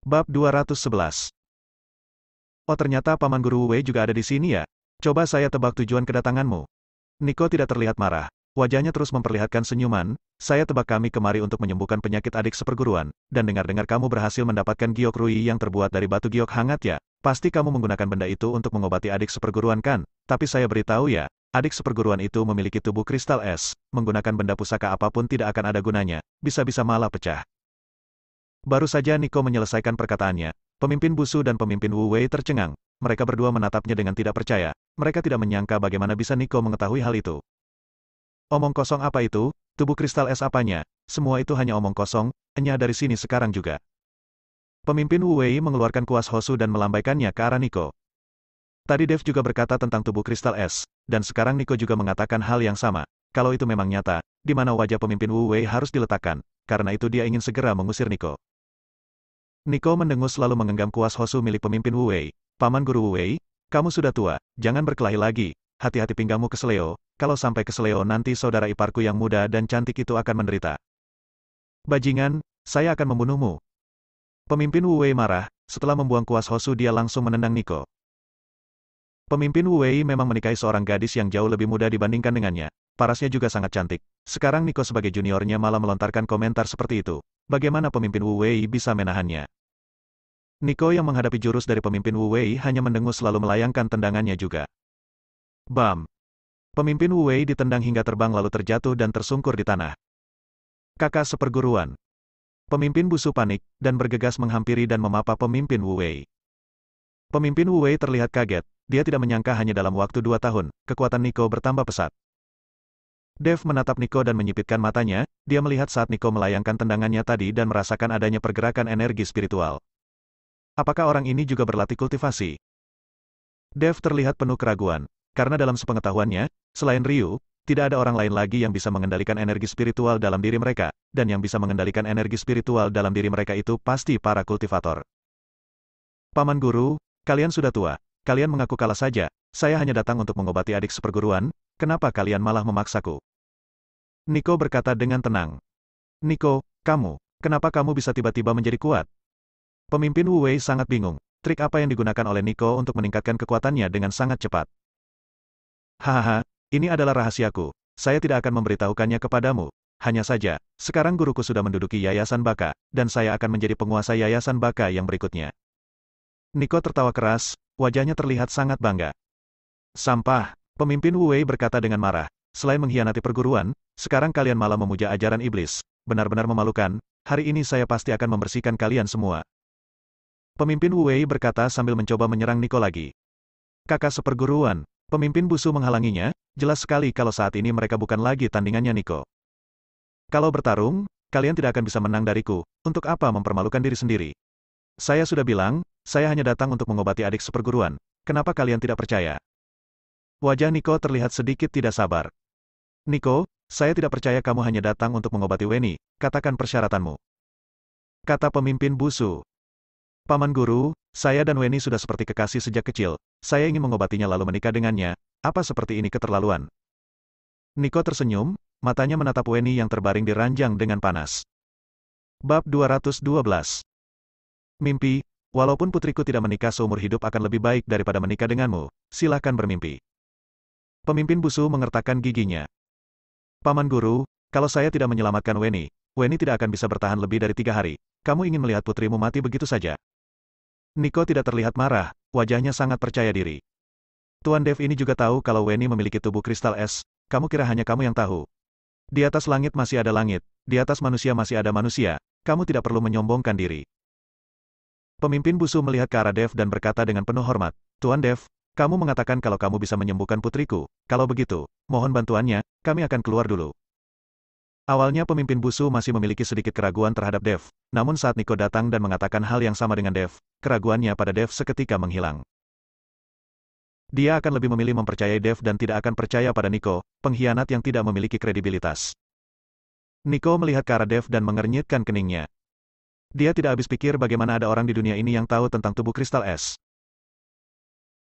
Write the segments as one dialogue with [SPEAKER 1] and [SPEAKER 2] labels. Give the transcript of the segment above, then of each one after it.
[SPEAKER 1] Bab 211. Oh ternyata Paman Guru Wu Wei juga ada di sini ya. Coba saya tebak tujuan kedatanganmu. Niko tidak terlihat marah. Wajahnya terus memperlihatkan senyuman. Saya tebak kami kemari untuk menyembuhkan penyakit adik seperguruan. Dan dengar-dengar kamu berhasil mendapatkan giok rui yang terbuat dari batu giok hangat ya. Pasti kamu menggunakan benda itu untuk mengobati adik seperguruan kan? Tapi saya beritahu ya, adik seperguruan itu memiliki tubuh kristal es. Menggunakan benda pusaka apapun tidak akan ada gunanya. Bisa-bisa malah pecah. Baru saja Niko menyelesaikan perkataannya. Pemimpin Busu dan pemimpin Wu Wei tercengang. Mereka berdua menatapnya dengan tidak percaya. Mereka tidak menyangka bagaimana bisa Niko mengetahui hal itu. Omong kosong apa itu? Tubuh kristal es apanya? Semua itu hanya omong kosong, enya dari sini sekarang juga. Pemimpin Wu Wei mengeluarkan kuas Hosu dan melambaikannya ke arah Niko. Tadi Dev juga berkata tentang tubuh kristal es, dan sekarang Niko juga mengatakan hal yang sama. Kalau itu memang nyata, di mana wajah pemimpin Wu Wei harus diletakkan, karena itu dia ingin segera mengusir Niko. Niko mendengus lalu menggenggam kuas Hosu milik pemimpin Wu Wei. Paman Guru Wu Wei, kamu sudah tua, jangan berkelahi lagi. Hati-hati pinggangmu keseleo, kalau sampai keseleo nanti saudara iparku yang muda dan cantik itu akan menderita. Bajingan, saya akan membunuhmu. Pemimpin Wu Wei marah, setelah membuang kuas Hosu dia langsung menendang Niko. Pemimpin Wu Wei memang menikahi seorang gadis yang jauh lebih muda dibandingkan dengannya. Parasnya juga sangat cantik. Sekarang Niko sebagai juniornya malah melontarkan komentar seperti itu. Bagaimana pemimpin Wu Wei bisa menahannya? Niko yang menghadapi jurus dari pemimpin Wu Wei hanya mendengus lalu melayangkan tendangannya juga. Bam! Pemimpin Wu Wei ditendang hingga terbang lalu terjatuh dan tersungkur di tanah. Kakak seperguruan. Pemimpin Busu panik, dan bergegas menghampiri dan memapa pemimpin Wu Wei. Pemimpin Wu Wei terlihat kaget, dia tidak menyangka hanya dalam waktu 2 tahun, kekuatan Niko bertambah pesat. Dev menatap Niko dan menyipitkan matanya, dia melihat saat Niko melayangkan tendangannya tadi dan merasakan adanya pergerakan energi spiritual. Apakah orang ini juga berlatih kultivasi? Dev terlihat penuh keraguan, karena dalam sepengetahuannya, selain Ryu, tidak ada orang lain lagi yang bisa mengendalikan energi spiritual dalam diri mereka, dan yang bisa mengendalikan energi spiritual dalam diri mereka itu pasti para kultivator. Paman Guru, kalian sudah tua, kalian mengaku kalah saja, saya hanya datang untuk mengobati adik seperguruan, kenapa kalian malah memaksaku? Niko berkata dengan tenang. Niko, kenapa kamu bisa tiba-tiba menjadi kuat? Pemimpin Wu Wei sangat bingung, trik apa yang digunakan oleh Niko untuk meningkatkan kekuatannya dengan sangat cepat. Hahaha, ini adalah rahasiaku, saya tidak akan memberitahukannya kepadamu. Hanya saja, sekarang guruku sudah menduduki Yayasan Baka, dan saya akan menjadi penguasa Yayasan Baka yang berikutnya. Niko tertawa keras, wajahnya terlihat sangat bangga. Sampah, pemimpin Wu Wei berkata dengan marah, selain mengkhianati perguruan, sekarang kalian malah memuja ajaran iblis, benar-benar memalukan, hari ini saya pasti akan membersihkan kalian semua. Pemimpin Wu Wei berkata sambil mencoba menyerang Niko lagi. Kakak seperguruan, pemimpin Busu menghalanginya, jelas sekali kalau saat ini mereka bukan lagi tandingannya Niko. Kalau bertarung, kalian tidak akan bisa menang dariku, untuk apa mempermalukan diri sendiri? Saya sudah bilang, saya hanya datang untuk mengobati adik seperguruan, kenapa kalian tidak percaya? Wajah Niko terlihat sedikit tidak sabar. Niko, saya tidak percaya kamu hanya datang untuk mengobati Weni, katakan persyaratanmu. Kata pemimpin Busu. Paman Guru, saya dan Weni sudah seperti kekasih sejak kecil, saya ingin mengobatinya lalu menikah dengannya, apa seperti ini keterlaluan? Niko tersenyum, matanya menatap Weni yang terbaring di ranjang dengan panas. Bab 212. Mimpi, walaupun putriku tidak menikah seumur hidup akan lebih baik daripada menikah denganmu, silakan bermimpi. Pemimpin Busu mengertakkan giginya. Paman Guru, kalau saya tidak menyelamatkan Weni, Weni tidak akan bisa bertahan lebih dari 3 hari, kamu ingin melihat putrimu mati begitu saja. Niko tidak terlihat marah, wajahnya sangat percaya diri. Tuan Dev ini juga tahu kalau Weni memiliki tubuh kristal es, kamu kira hanya kamu yang tahu. Di atas langit masih ada langit, di atas manusia masih ada manusia, kamu tidak perlu menyombongkan diri. Pemimpin Busu melihat ke arah Dev dan berkata dengan penuh hormat, Tuan Dev, kamu mengatakan kalau kamu bisa menyembuhkan putriku, kalau begitu, mohon bantuannya, kami akan keluar dulu. Awalnya pemimpin Busu masih memiliki sedikit keraguan terhadap Dev, namun saat Niko datang dan mengatakan hal yang sama dengan Dev, keraguannya pada Dev seketika menghilang. Dia akan lebih memilih mempercayai Dev dan tidak akan percaya pada Niko, pengkhianat yang tidak memiliki kredibilitas. Niko melihat ke arah Dev dan mengernyitkan keningnya. Dia tidak habis pikir bagaimana ada orang di dunia ini yang tahu tentang tubuh kristal es.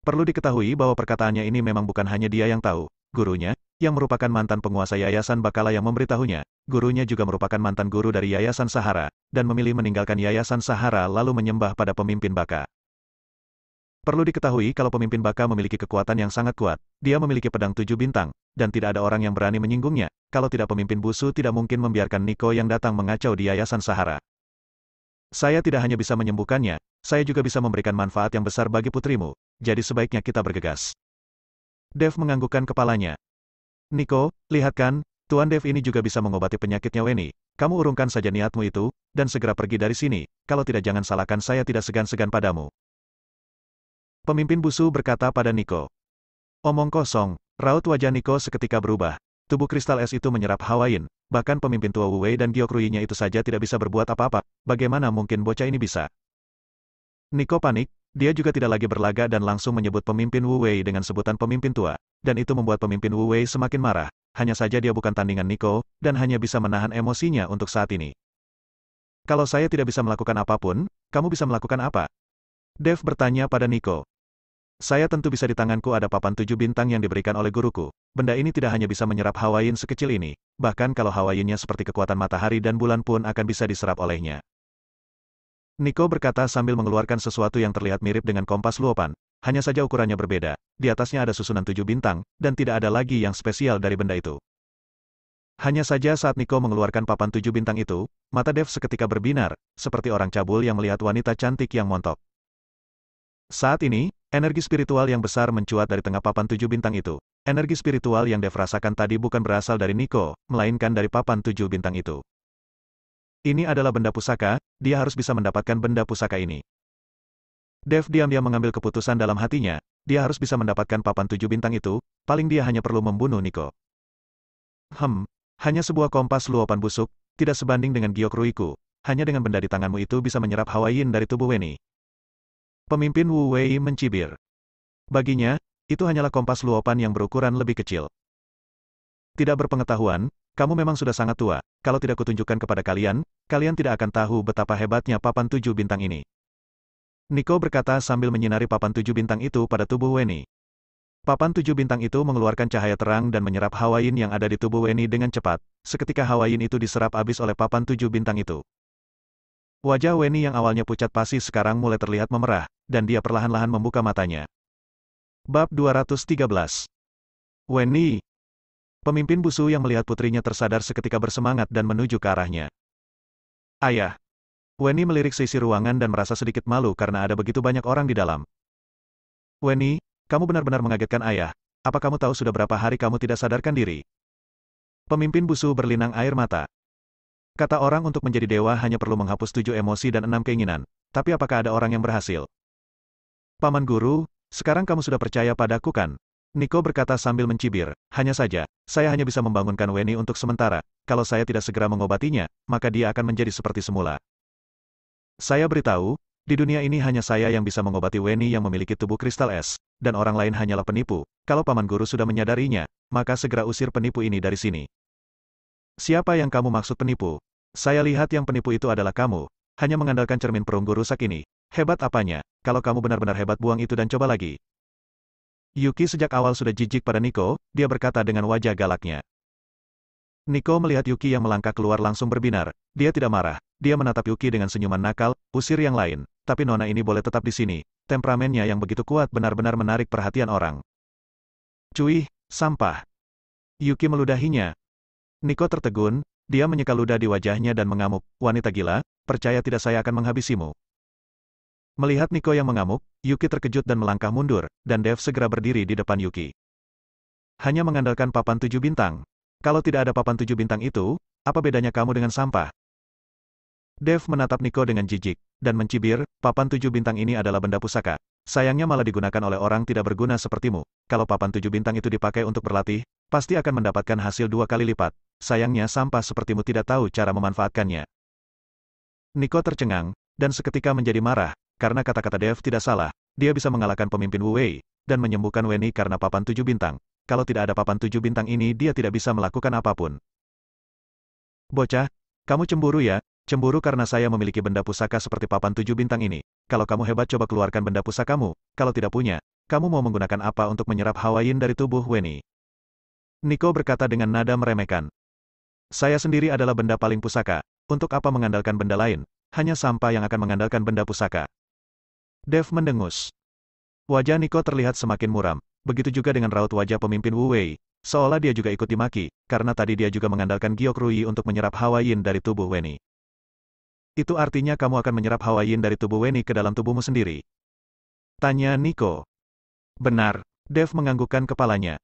[SPEAKER 1] Perlu diketahui bahwa perkataannya ini memang bukan hanya dia yang tahu, gurunya, yang merupakan mantan penguasa Yayasan Bakala yang memberitahunya, gurunya juga merupakan mantan guru dari Yayasan Sahara, dan memilih meninggalkan Yayasan Sahara lalu menyembah pada pemimpin Baka. Perlu diketahui kalau pemimpin Baka memiliki kekuatan yang sangat kuat, dia memiliki pedang 7 bintang, dan tidak ada orang yang berani menyinggungnya, kalau tidak pemimpin Busu tidak mungkin membiarkan Nico yang datang mengacau di Yayasan Sahara. Saya tidak hanya bisa menyembuhkannya, saya juga bisa memberikan manfaat yang besar bagi putrimu, jadi sebaiknya kita bergegas. Dev menganggukkan kepalanya. Nico, lihat kan, Tuan Dev ini juga bisa mengobati penyakitnya Weni. Kamu urungkan saja niatmu itu, dan segera pergi dari sini, kalau tidak jangan salahkan saya tidak segan-segan padamu. Pemimpin Busu berkata pada Nico. Omong kosong, raut wajah Nico seketika berubah. Tubuh kristal es itu menyerap Hawa Yin, bahkan pemimpin tua Wu Wei dan Gyokrui-nya itu saja tidak bisa berbuat apa-apa, bagaimana mungkin bocah ini bisa? Nico panik, dia juga tidak lagi berlaga dan langsung menyebut pemimpin Wu Wei dengan sebutan pemimpin tua, dan itu membuat pemimpin Wu Wei semakin marah, hanya saja dia bukan tandingan Nico, dan hanya bisa menahan emosinya untuk saat ini. Kalau saya tidak bisa melakukan apapun, kamu bisa melakukan apa? Dev bertanya pada Nico. Saya tentu bisa di tanganku ada papan 7 bintang yang diberikan oleh guruku. Benda ini tidak hanya bisa menyerap Hawa Yin sekecil ini, bahkan kalau Hawa Yin-nya seperti kekuatan matahari dan bulan pun akan bisa diserap olehnya. Nico berkata sambil mengeluarkan sesuatu yang terlihat mirip dengan kompas luopan, hanya saja ukurannya berbeda, di atasnya ada susunan 7 bintang, dan tidak ada lagi yang spesial dari benda itu. Hanya saja saat Nico mengeluarkan papan 7 bintang itu, mata Dev seketika berbinar, seperti orang cabul yang melihat wanita cantik yang montok. Saat ini, energi spiritual yang besar mencuat dari tengah papan 7 bintang itu. Energi spiritual yang Dev rasakan tadi bukan berasal dari Nico, melainkan dari papan 7 bintang itu. Ini adalah benda pusaka, dia harus bisa mendapatkan benda pusaka ini. Dev diam-diam mengambil keputusan dalam hatinya, dia harus bisa mendapatkan papan 7 bintang itu, paling dia hanya perlu membunuh Nico. Hanya sebuah kompas luopan busuk, tidak sebanding dengan Gyokrui-ku, hanya dengan benda di tanganmu itu bisa menyerap Hawa Yin dari tubuh Weni. Pemimpin Wu Wei mencibir. Baginya, itu hanyalah kompas luopan yang berukuran lebih kecil. Tidak berpengetahuan, kamu memang sudah sangat tua, kalau tidak kutunjukkan kepada kalian, kalian tidak akan tahu betapa hebatnya papan 7 bintang ini. Nico berkata sambil menyinari papan 7 bintang itu pada tubuh Weni. Papan 7 bintang itu mengeluarkan cahaya terang dan menyerap Hawa Yin yang ada di tubuh Weni dengan cepat, seketika Hawa Yin itu diserap habis oleh papan 7 bintang itu. Wajah Weni yang awalnya pucat pasi sekarang mulai terlihat memerah, dan dia perlahan-lahan membuka matanya. Bab 213. Weni. Pemimpin Busu yang melihat putrinya tersadar seketika bersemangat dan menuju ke arahnya. Ayah. Weni melirik sisi ruangan dan merasa sedikit malu karena ada begitu banyak orang di dalam. Weni, kamu benar-benar mengagetkan ayah. Apa kamu tahu sudah berapa hari kamu tidak sadarkan diri? Pemimpin Busu berlinang air mata. Kata orang untuk menjadi dewa hanya perlu menghapus 7 emosi dan 6 keinginan. Tapi apakah ada orang yang berhasil? Paman Guru, sekarang kamu sudah percaya padaku kan? Nico berkata sambil mencibir, hanya saja, saya hanya bisa membangunkan Weni untuk sementara, kalau saya tidak segera mengobatinya, maka dia akan menjadi seperti semula. Saya beritahu, di dunia ini hanya saya yang bisa mengobati Weni yang memiliki tubuh kristal es, dan orang lain hanyalah penipu. Kalau Paman Guru sudah menyadarinya, maka segera usir penipu ini dari sini. Siapa yang kamu maksud penipu? Saya lihat yang penipu itu adalah kamu, hanya mengandalkan cermin perunggu rusak ini. Hebat apanya, kalau kamu benar-benar hebat buang itu dan coba lagi. Yuki sejak awal sudah jijik pada Nico, dia berkata dengan wajah galaknya. Nico melihat Yuki yang melangkah keluar langsung berbinar, dia tidak marah, dia menatap Yuki dengan senyuman nakal, usir yang lain, tapi nona ini boleh tetap di sini, temperamennya yang begitu kuat benar-benar menarik perhatian orang. Cuih, sampah. Yuki meludahinya. Nico tertegun, dia menyeka ludah di wajahnya dan mengamuk, wanita gila, percaya tidak saya akan menghabisimu. Melihat Nico yang mengamuk, Yuki terkejut dan melangkah mundur, dan Dev segera berdiri di depan Yuki. Hanya mengandalkan papan 7 bintang. Kalau tidak ada papan 7 bintang itu, apa bedanya kamu dengan sampah? Dev menatap Nico dengan jijik, dan mencibir, papan 7 bintang ini adalah benda pusaka. Sayangnya malah digunakan oleh orang tidak berguna sepertimu. Kalau papan 7 bintang itu dipakai untuk berlatih, pasti akan mendapatkan hasil 2 kali lipat. Sayangnya sampah sepertimu tidak tahu cara memanfaatkannya. Nico tercengang, dan seketika menjadi marah, karena kata-kata Dev tidak salah, dia bisa mengalahkan pemimpin Wu Wei, dan menyembuhkan Weni karena papan 7 bintang. Kalau tidak ada papan 7 bintang ini dia tidak bisa melakukan apapun. Bocah, kamu cemburu ya? Cemburu karena saya memiliki benda pusaka seperti papan 7 bintang ini. Kalau kamu hebat coba keluarkan benda pusakamu, kalau tidak punya, kamu mau menggunakan apa untuk menyerap Hawa Yin dari tubuh Weni? Nico berkata dengan nada meremehkan. Saya sendiri adalah benda paling pusaka. Untuk apa mengandalkan benda lain? Hanya sampah yang akan mengandalkan benda pusaka. Dev mendengus. Wajah Nico terlihat semakin muram. Begitu juga dengan raut wajah pemimpin Wu Wei. Seolah dia juga ikut dimaki, karena tadi dia juga mengandalkan Giok Rui untuk menyerap Hawa Yin dari tubuh Weni. Itu artinya kamu akan menyerap Hawa Yin dari tubuh Weni ke dalam tubuhmu sendiri? Tanya Nico. Benar, Dev menganggukkan kepalanya.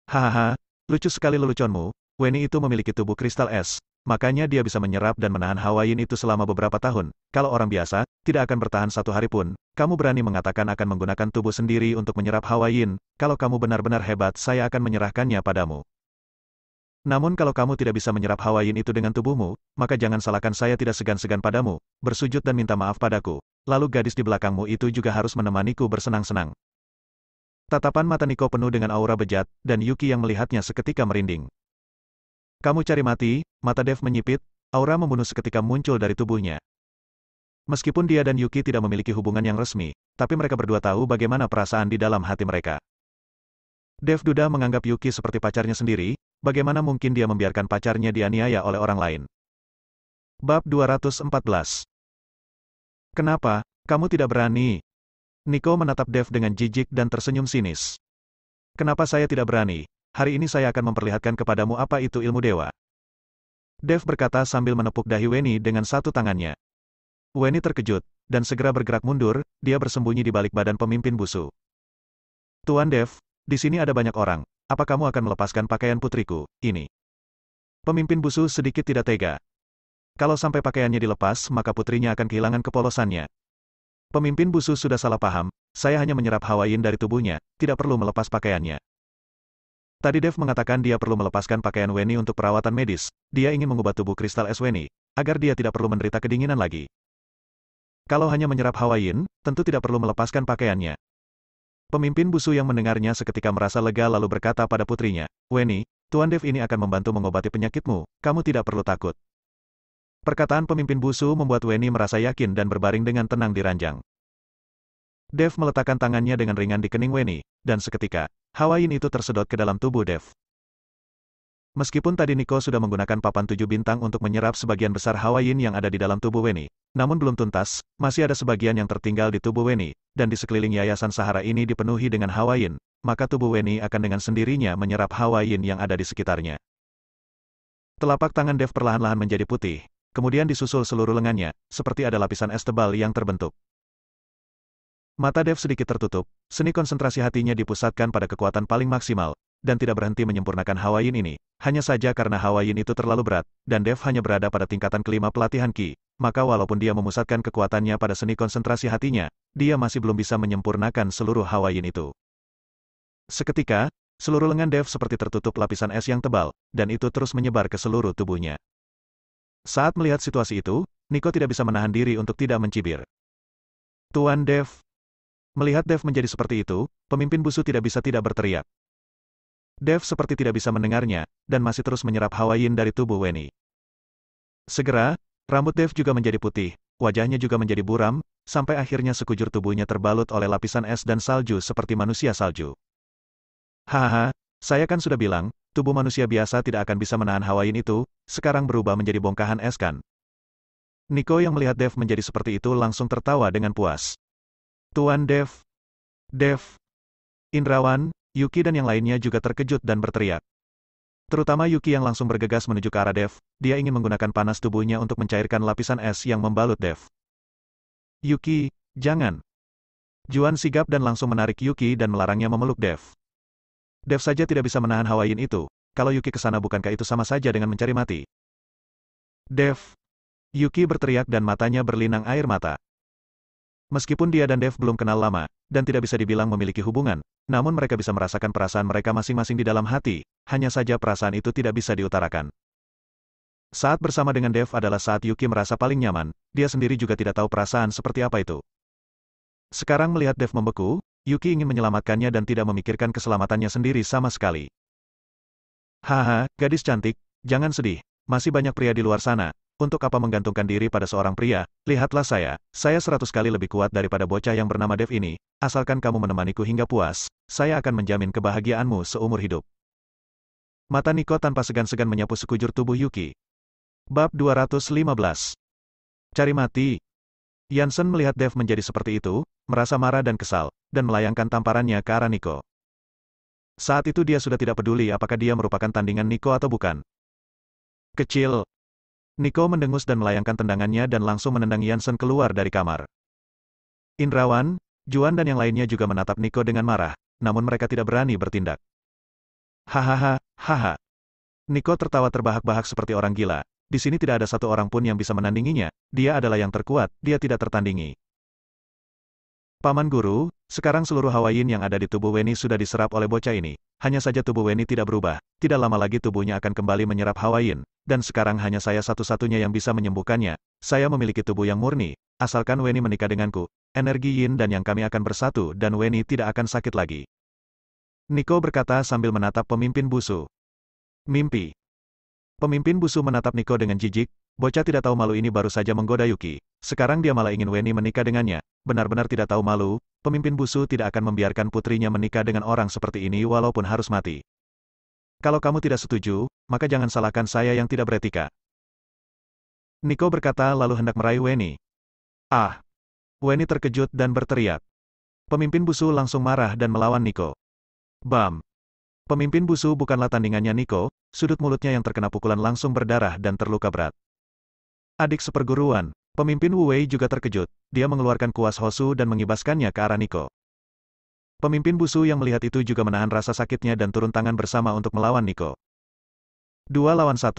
[SPEAKER 1] Hahaha, lucu sekali leluconmu. Weni itu memiliki tubuh kristal es, makanya dia bisa menyerap dan menahan Hawa Yin itu selama beberapa tahun. Kalau orang biasa, tidak akan bertahan 1 hari pun. Kamu berani mengatakan akan menggunakan tubuh sendiri untuk menyerap Hawa Yin. Kalau kamu benar-benar hebat, saya akan menyerahkannya padamu. Namun kalau kamu tidak bisa menyerap Hawa Yin itu dengan tubuhmu, maka jangan salahkan saya tidak segan-segan padamu, bersujud dan minta maaf padaku. Lalu gadis di belakangmu itu juga harus menemaniku bersenang-senang. Tatapan mata Nico penuh dengan aura bejat, dan Yuki yang melihatnya seketika merinding. Kamu cari mati, mata Dev menyipit, aura membunuh seketika muncul dari tubuhnya. Meskipun dia dan Yuki tidak memiliki hubungan yang resmi, tapi mereka berdua tahu bagaimana perasaan di dalam hati mereka. Dev duda menganggap Yuki seperti pacarnya sendiri, bagaimana mungkin dia membiarkan pacarnya dianiaya oleh orang lain. Bab 214. Kenapa, kamu tidak berani? Nico menatap Dev dengan jijik dan tersenyum sinis. Kenapa saya tidak berani? Hari ini saya akan memperlihatkan kepadamu apa itu ilmu dewa. Dev berkata sambil menepuk dahi Weni dengan satu tangannya. Weni terkejut, dan segera bergerak mundur, dia bersembunyi di balik badan pemimpin busu. Tuan Dev, di sini ada banyak orang, apa kamu akan melepaskan pakaian putriku, ini? Pemimpin busu sedikit tidak tega. Kalau sampai pakaiannya dilepas, maka putrinya akan kehilangan kepolosannya. Pemimpin busu sudah salah paham, saya hanya menyerap Hawa Yin dari tubuhnya, tidak perlu melepas pakaiannya. Tadi Dev mengatakan dia perlu melepaskan pakaian Weni untuk perawatan medis, dia ingin mengubah tubuh kristal es Weni, agar dia tidak perlu menderita kedinginan lagi. Kalau hanya menyerap Hawa Yin, tentu tidak perlu melepaskan pakaiannya. Pemimpin busu yang mendengarnya seketika merasa lega lalu berkata pada putrinya, Weni, Tuan Dev ini akan membantu mengobati penyakitmu, kamu tidak perlu takut. Perkataan pemimpin busu membuat Weni merasa yakin dan berbaring dengan tenang di ranjang. Dev meletakkan tangannya dengan ringan di kening Weni, dan seketika, Hawa Yin itu tersedot ke dalam tubuh Dev. Meskipun tadi Nico sudah menggunakan papan 7 bintang untuk menyerap sebagian besar Hawa Yin yang ada di dalam tubuh Weni, namun belum tuntas, masih ada sebagian yang tertinggal di tubuh Weni, dan di sekeliling Yayasan Sahara ini dipenuhi dengan Hawa Yin, maka tubuh Weni akan dengan sendirinya menyerap Hawa Yin yang ada di sekitarnya. Telapak tangan Dev perlahan-lahan menjadi putih, kemudian disusul seluruh lengannya, seperti ada lapisan es tebal yang terbentuk. Mata Dev sedikit tertutup, seni konsentrasi hatinya dipusatkan pada kekuatan paling maksimal, dan tidak berhenti menyempurnakan Hawa Yin ini, hanya saja karena Hawa Yin itu terlalu berat, dan Dev hanya berada pada tingkatan kelima pelatihan Qi, maka walaupun dia memusatkan kekuatannya pada seni konsentrasi hatinya, dia masih belum bisa menyempurnakan seluruh Hawa Yin itu. Seketika, seluruh lengan Dev seperti tertutup lapisan es yang tebal, dan itu terus menyebar ke seluruh tubuhnya. Saat melihat situasi itu, Nico tidak bisa menahan diri untuk tidak mencibir. Tuan Dev. Melihat Dev menjadi seperti itu, pemimpin busu tidak bisa tidak berteriak. Dev seperti tidak bisa mendengarnya, dan masih terus menyerap Hawa Yin dari tubuh Weni. Segera, rambut Dev juga menjadi putih, wajahnya juga menjadi buram, sampai akhirnya sekujur tubuhnya terbalut oleh lapisan es dan salju seperti manusia salju. Hahaha, saya kan sudah bilang, tubuh manusia biasa tidak akan bisa menahan Hawa Yin itu, sekarang berubah menjadi bongkahan es kan. Nico yang melihat Dev menjadi seperti itu langsung tertawa dengan puas. Tuan Dev. Dev. Indrawan, Yuki dan yang lainnya juga terkejut dan berteriak. Terutama Yuki yang langsung bergegas menuju ke arah Dev, dia ingin menggunakan panas tubuhnya untuk mencairkan lapisan es yang membalut Dev. Yuki, jangan. Juan sigap dan langsung menarik Yuki dan melarangnya memeluk Dev. Dev saja tidak bisa menahan Hawa Yin itu, kalau Yuki ke sana bukankah itu sama saja dengan mencari mati? Dev. Yuki berteriak dan matanya berlinang air mata. Meskipun dia dan Dev belum kenal lama, dan tidak bisa dibilang memiliki hubungan, namun mereka bisa merasakan perasaan mereka masing-masing di dalam hati, hanya saja perasaan itu tidak bisa diutarakan. Saat bersama dengan Dev adalah saat Yuki merasa paling nyaman, dia sendiri juga tidak tahu perasaan seperti apa itu. Sekarang melihat Dev membeku, Yuki ingin menyelamatkannya dan tidak memikirkan keselamatannya sendiri sama sekali. Haha, gadis cantik, jangan sedih, masih banyak pria di luar sana. Untuk apa menggantungkan diri pada seorang pria? Lihatlah saya 100 kali lebih kuat daripada bocah yang bernama Dev ini, asalkan kamu menemaniku hingga puas, saya akan menjamin kebahagiaanmu seumur hidup. Mata Nico tanpa segan-segan menyapu sekujur tubuh Yuki. Bab 215. Cari mati. Yansen melihat Dev menjadi seperti itu, merasa marah dan kesal, dan melayangkan tamparannya ke arah Nico. Saat itu dia sudah tidak peduli apakah dia merupakan tandingan Nico atau bukan. Kecil. Nico mendengus dan melayangkan tendangannya dan langsung menendang Yansen keluar dari kamar. Indrawan, Juan dan yang lainnya juga menatap Nico dengan marah, namun mereka tidak berani bertindak. Hahaha, haha. Nico tertawa terbahak-bahak seperti orang gila. Di sini tidak ada satu orang pun yang bisa menandinginya, dia adalah yang terkuat, dia tidak tertandingi. Paman Guru, sekarang seluruh Hawaiian yang ada di tubuh Weni sudah diserap oleh bocah ini. Hanya saja tubuh Weni tidak berubah, tidak lama lagi tubuhnya akan kembali menyerap Hawaiian, dan sekarang hanya saya satu-satunya yang bisa menyembuhkannya. Saya memiliki tubuh yang murni, asalkan Weni menikah denganku, energi Yin dan yang kami akan bersatu dan Weni tidak akan sakit lagi. Nico berkata sambil menatap pemimpin Busu. Mimpi. Pemimpin Busu menatap Nico dengan jijik, bocah tidak tahu malu ini baru saja menggoda Yuki. Sekarang dia malah ingin Weni menikah dengannya. Benar-benar tidak tahu malu, pemimpin Busu tidak akan membiarkan putrinya menikah dengan orang seperti ini walaupun harus mati. Kalau kamu tidak setuju, maka jangan salahkan saya yang tidak beretika. Nico berkata lalu hendak meraih Weni. Ah! Weni terkejut dan berteriak. Pemimpin Busu langsung marah dan melawan Nico. Bam! Pemimpin Busu bukanlah tandingannya Nico, sudut mulutnya yang terkena pukulan langsung berdarah dan terluka berat. Adik seperguruan, pemimpin Wu Wei juga terkejut, dia mengeluarkan kuas Hosu dan mengibaskannya ke arah Nico. Pemimpin Busu yang melihat itu juga menahan rasa sakitnya dan turun tangan bersama untuk melawan Nico. 2 lawan 1,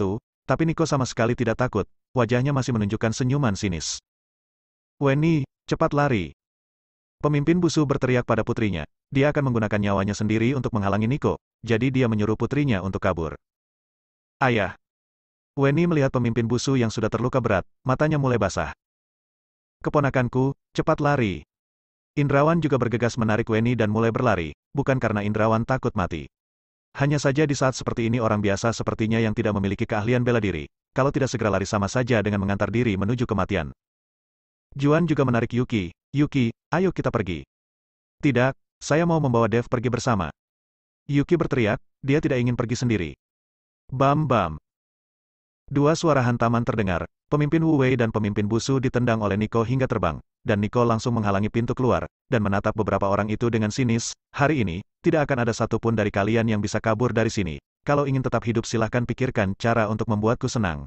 [SPEAKER 1] tapi Nico sama sekali tidak takut, wajahnya masih menunjukkan senyuman sinis. Weni, cepat lari. Pemimpin Busu berteriak pada putrinya, dia akan menggunakan nyawanya sendiri untuk menghalangi Nico, jadi dia menyuruh putrinya untuk kabur. Ayah. Weni melihat pemimpin Busu yang sudah terluka berat, matanya mulai basah. Keponakanku, cepat lari. Indrawan juga bergegas menarik Weni dan mulai berlari, bukan karena Indrawan takut mati. Hanya saja di saat seperti ini orang biasa sepertinya yang tidak memiliki keahlian bela diri, kalau tidak segera lari sama saja dengan mengantar diri menuju kematian. Juan juga menarik Yuki, Yuki, ayo kita pergi. Tidak, saya mau membawa Dev pergi bersama. Yuki berteriak, dia tidak ingin pergi sendiri. Bam bam. 2 suara hantaman terdengar, pemimpin Wu Wei dan pemimpin Busu ditendang oleh Nico hingga terbang, dan Nico langsung menghalangi pintu keluar, dan menatap beberapa orang itu dengan sinis, hari ini, tidak akan ada satupun dari kalian yang bisa kabur dari sini. Kalau ingin tetap hidup silahkan pikirkan cara untuk membuatku senang.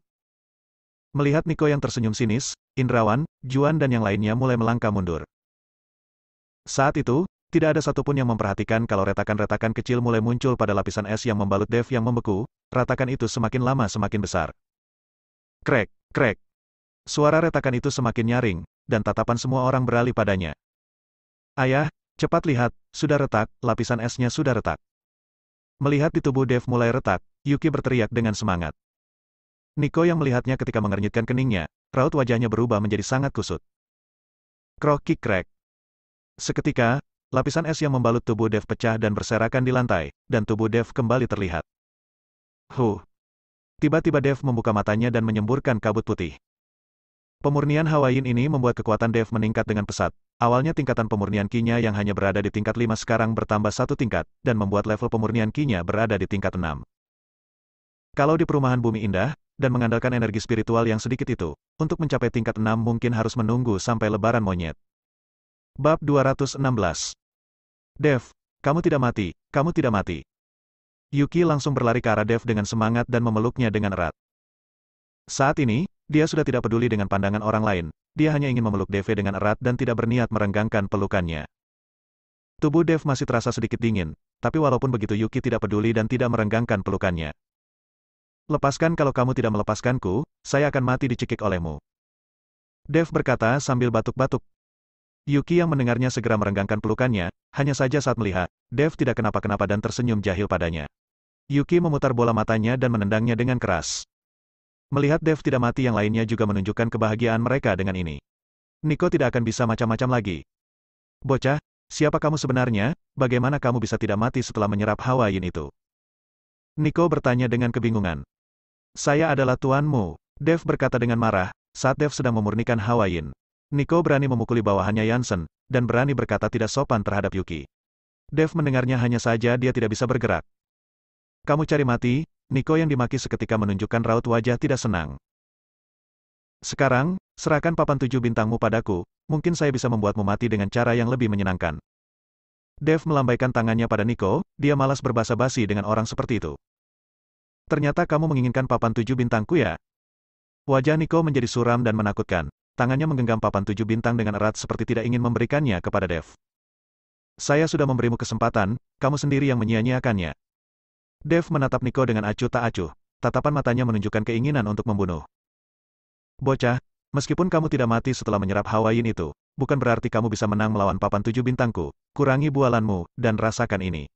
[SPEAKER 1] Melihat Nico yang tersenyum sinis, Indrawan, Juan dan yang lainnya mulai melangkah mundur. Saat itu, tidak ada satupun yang memperhatikan kalau retakan-retakan kecil mulai muncul pada lapisan es yang membalut Dev yang membeku, retakan itu semakin lama semakin besar. Krek, krek. Suara retakan itu semakin nyaring, dan tatapan semua orang beralih padanya. Ayah, cepat lihat, sudah retak, lapisan esnya sudah retak. Melihat di tubuh Dev mulai retak, Yuki berteriak dengan semangat. Nico yang melihatnya ketika mengernyitkan keningnya, raut wajahnya berubah menjadi sangat kusut. Krok kik krek. Seketika, lapisan es yang membalut tubuh Dev pecah dan berserakan di lantai, dan tubuh Dev kembali terlihat. Tiba-tiba Dev membuka matanya dan menyemburkan kabut putih. Pemurnian Hawaiian ini membuat kekuatan Dev meningkat dengan pesat. Awalnya tingkatan pemurnian Ki-nya yang hanya berada di tingkat 5 sekarang bertambah 1 tingkat, dan membuat level pemurnian Ki-nya berada di tingkat 6. Kalau di perumahan Bumi Indah, dan mengandalkan energi spiritual yang sedikit itu, untuk mencapai tingkat 6 mungkin harus menunggu sampai lebaran monyet. Bab 216. Dev, kamu tidak mati, kamu tidak mati. Yuki langsung berlari ke arah Dev dengan semangat dan memeluknya dengan erat. Saat ini, dia sudah tidak peduli dengan pandangan orang lain, dia hanya ingin memeluk Dev dengan erat dan tidak berniat merenggangkan pelukannya. Tubuh Dev masih terasa sedikit dingin, tapi walaupun begitu Yuki tidak peduli dan tidak merenggangkan pelukannya. Lepaskan kalau kamu tidak melepaskanku, saya akan mati dicekik olehmu. Dev berkata sambil batuk-batuk. Yuki yang mendengarnya segera merenggangkan pelukannya, hanya saja saat melihat, Dev tidak kenapa-kenapa dan tersenyum jahil padanya. Yuki memutar bola matanya dan menendangnya dengan keras. Melihat Dev tidak mati yang lainnya juga menunjukkan kebahagiaan mereka dengan ini. Nico tidak akan bisa macam-macam lagi. Bocah, siapa kamu sebenarnya, bagaimana kamu bisa tidak mati setelah menyerap Hawaiian itu? Nico bertanya dengan kebingungan. Saya adalah tuanmu, Dev berkata dengan marah, saat Dev sedang memurnikan Hawaiian. Nico berani memukuli bawahannya Yansen, dan berani berkata tidak sopan terhadap Yuki. Dev mendengarnya hanya saja dia tidak bisa bergerak. Kamu cari mati, Nico yang dimaki seketika menunjukkan raut wajah tidak senang. Sekarang, serahkan papan 7 bintangmu padaku, mungkin saya bisa membuatmu mati dengan cara yang lebih menyenangkan. Dev melambaikan tangannya pada Nico, dia malas berbasa-basi dengan orang seperti itu. Ternyata kamu menginginkan papan 7 bintangku ya? Wajah Nico menjadi suram dan menakutkan. Tangannya menggenggam papan 7 bintang dengan erat seperti tidak ingin memberikannya kepada Dev. Saya sudah memberimu kesempatan, kamu sendiri yang menyia-nyiakannya. Dev menatap Nico dengan acuh tak acuh. Tatapan matanya menunjukkan keinginan untuk membunuh. Bocah, meskipun kamu tidak mati setelah menyerap Hawa Yin itu, bukan berarti kamu bisa menang melawan papan 7 bintangku. Kurangi bualanmu, dan rasakan ini.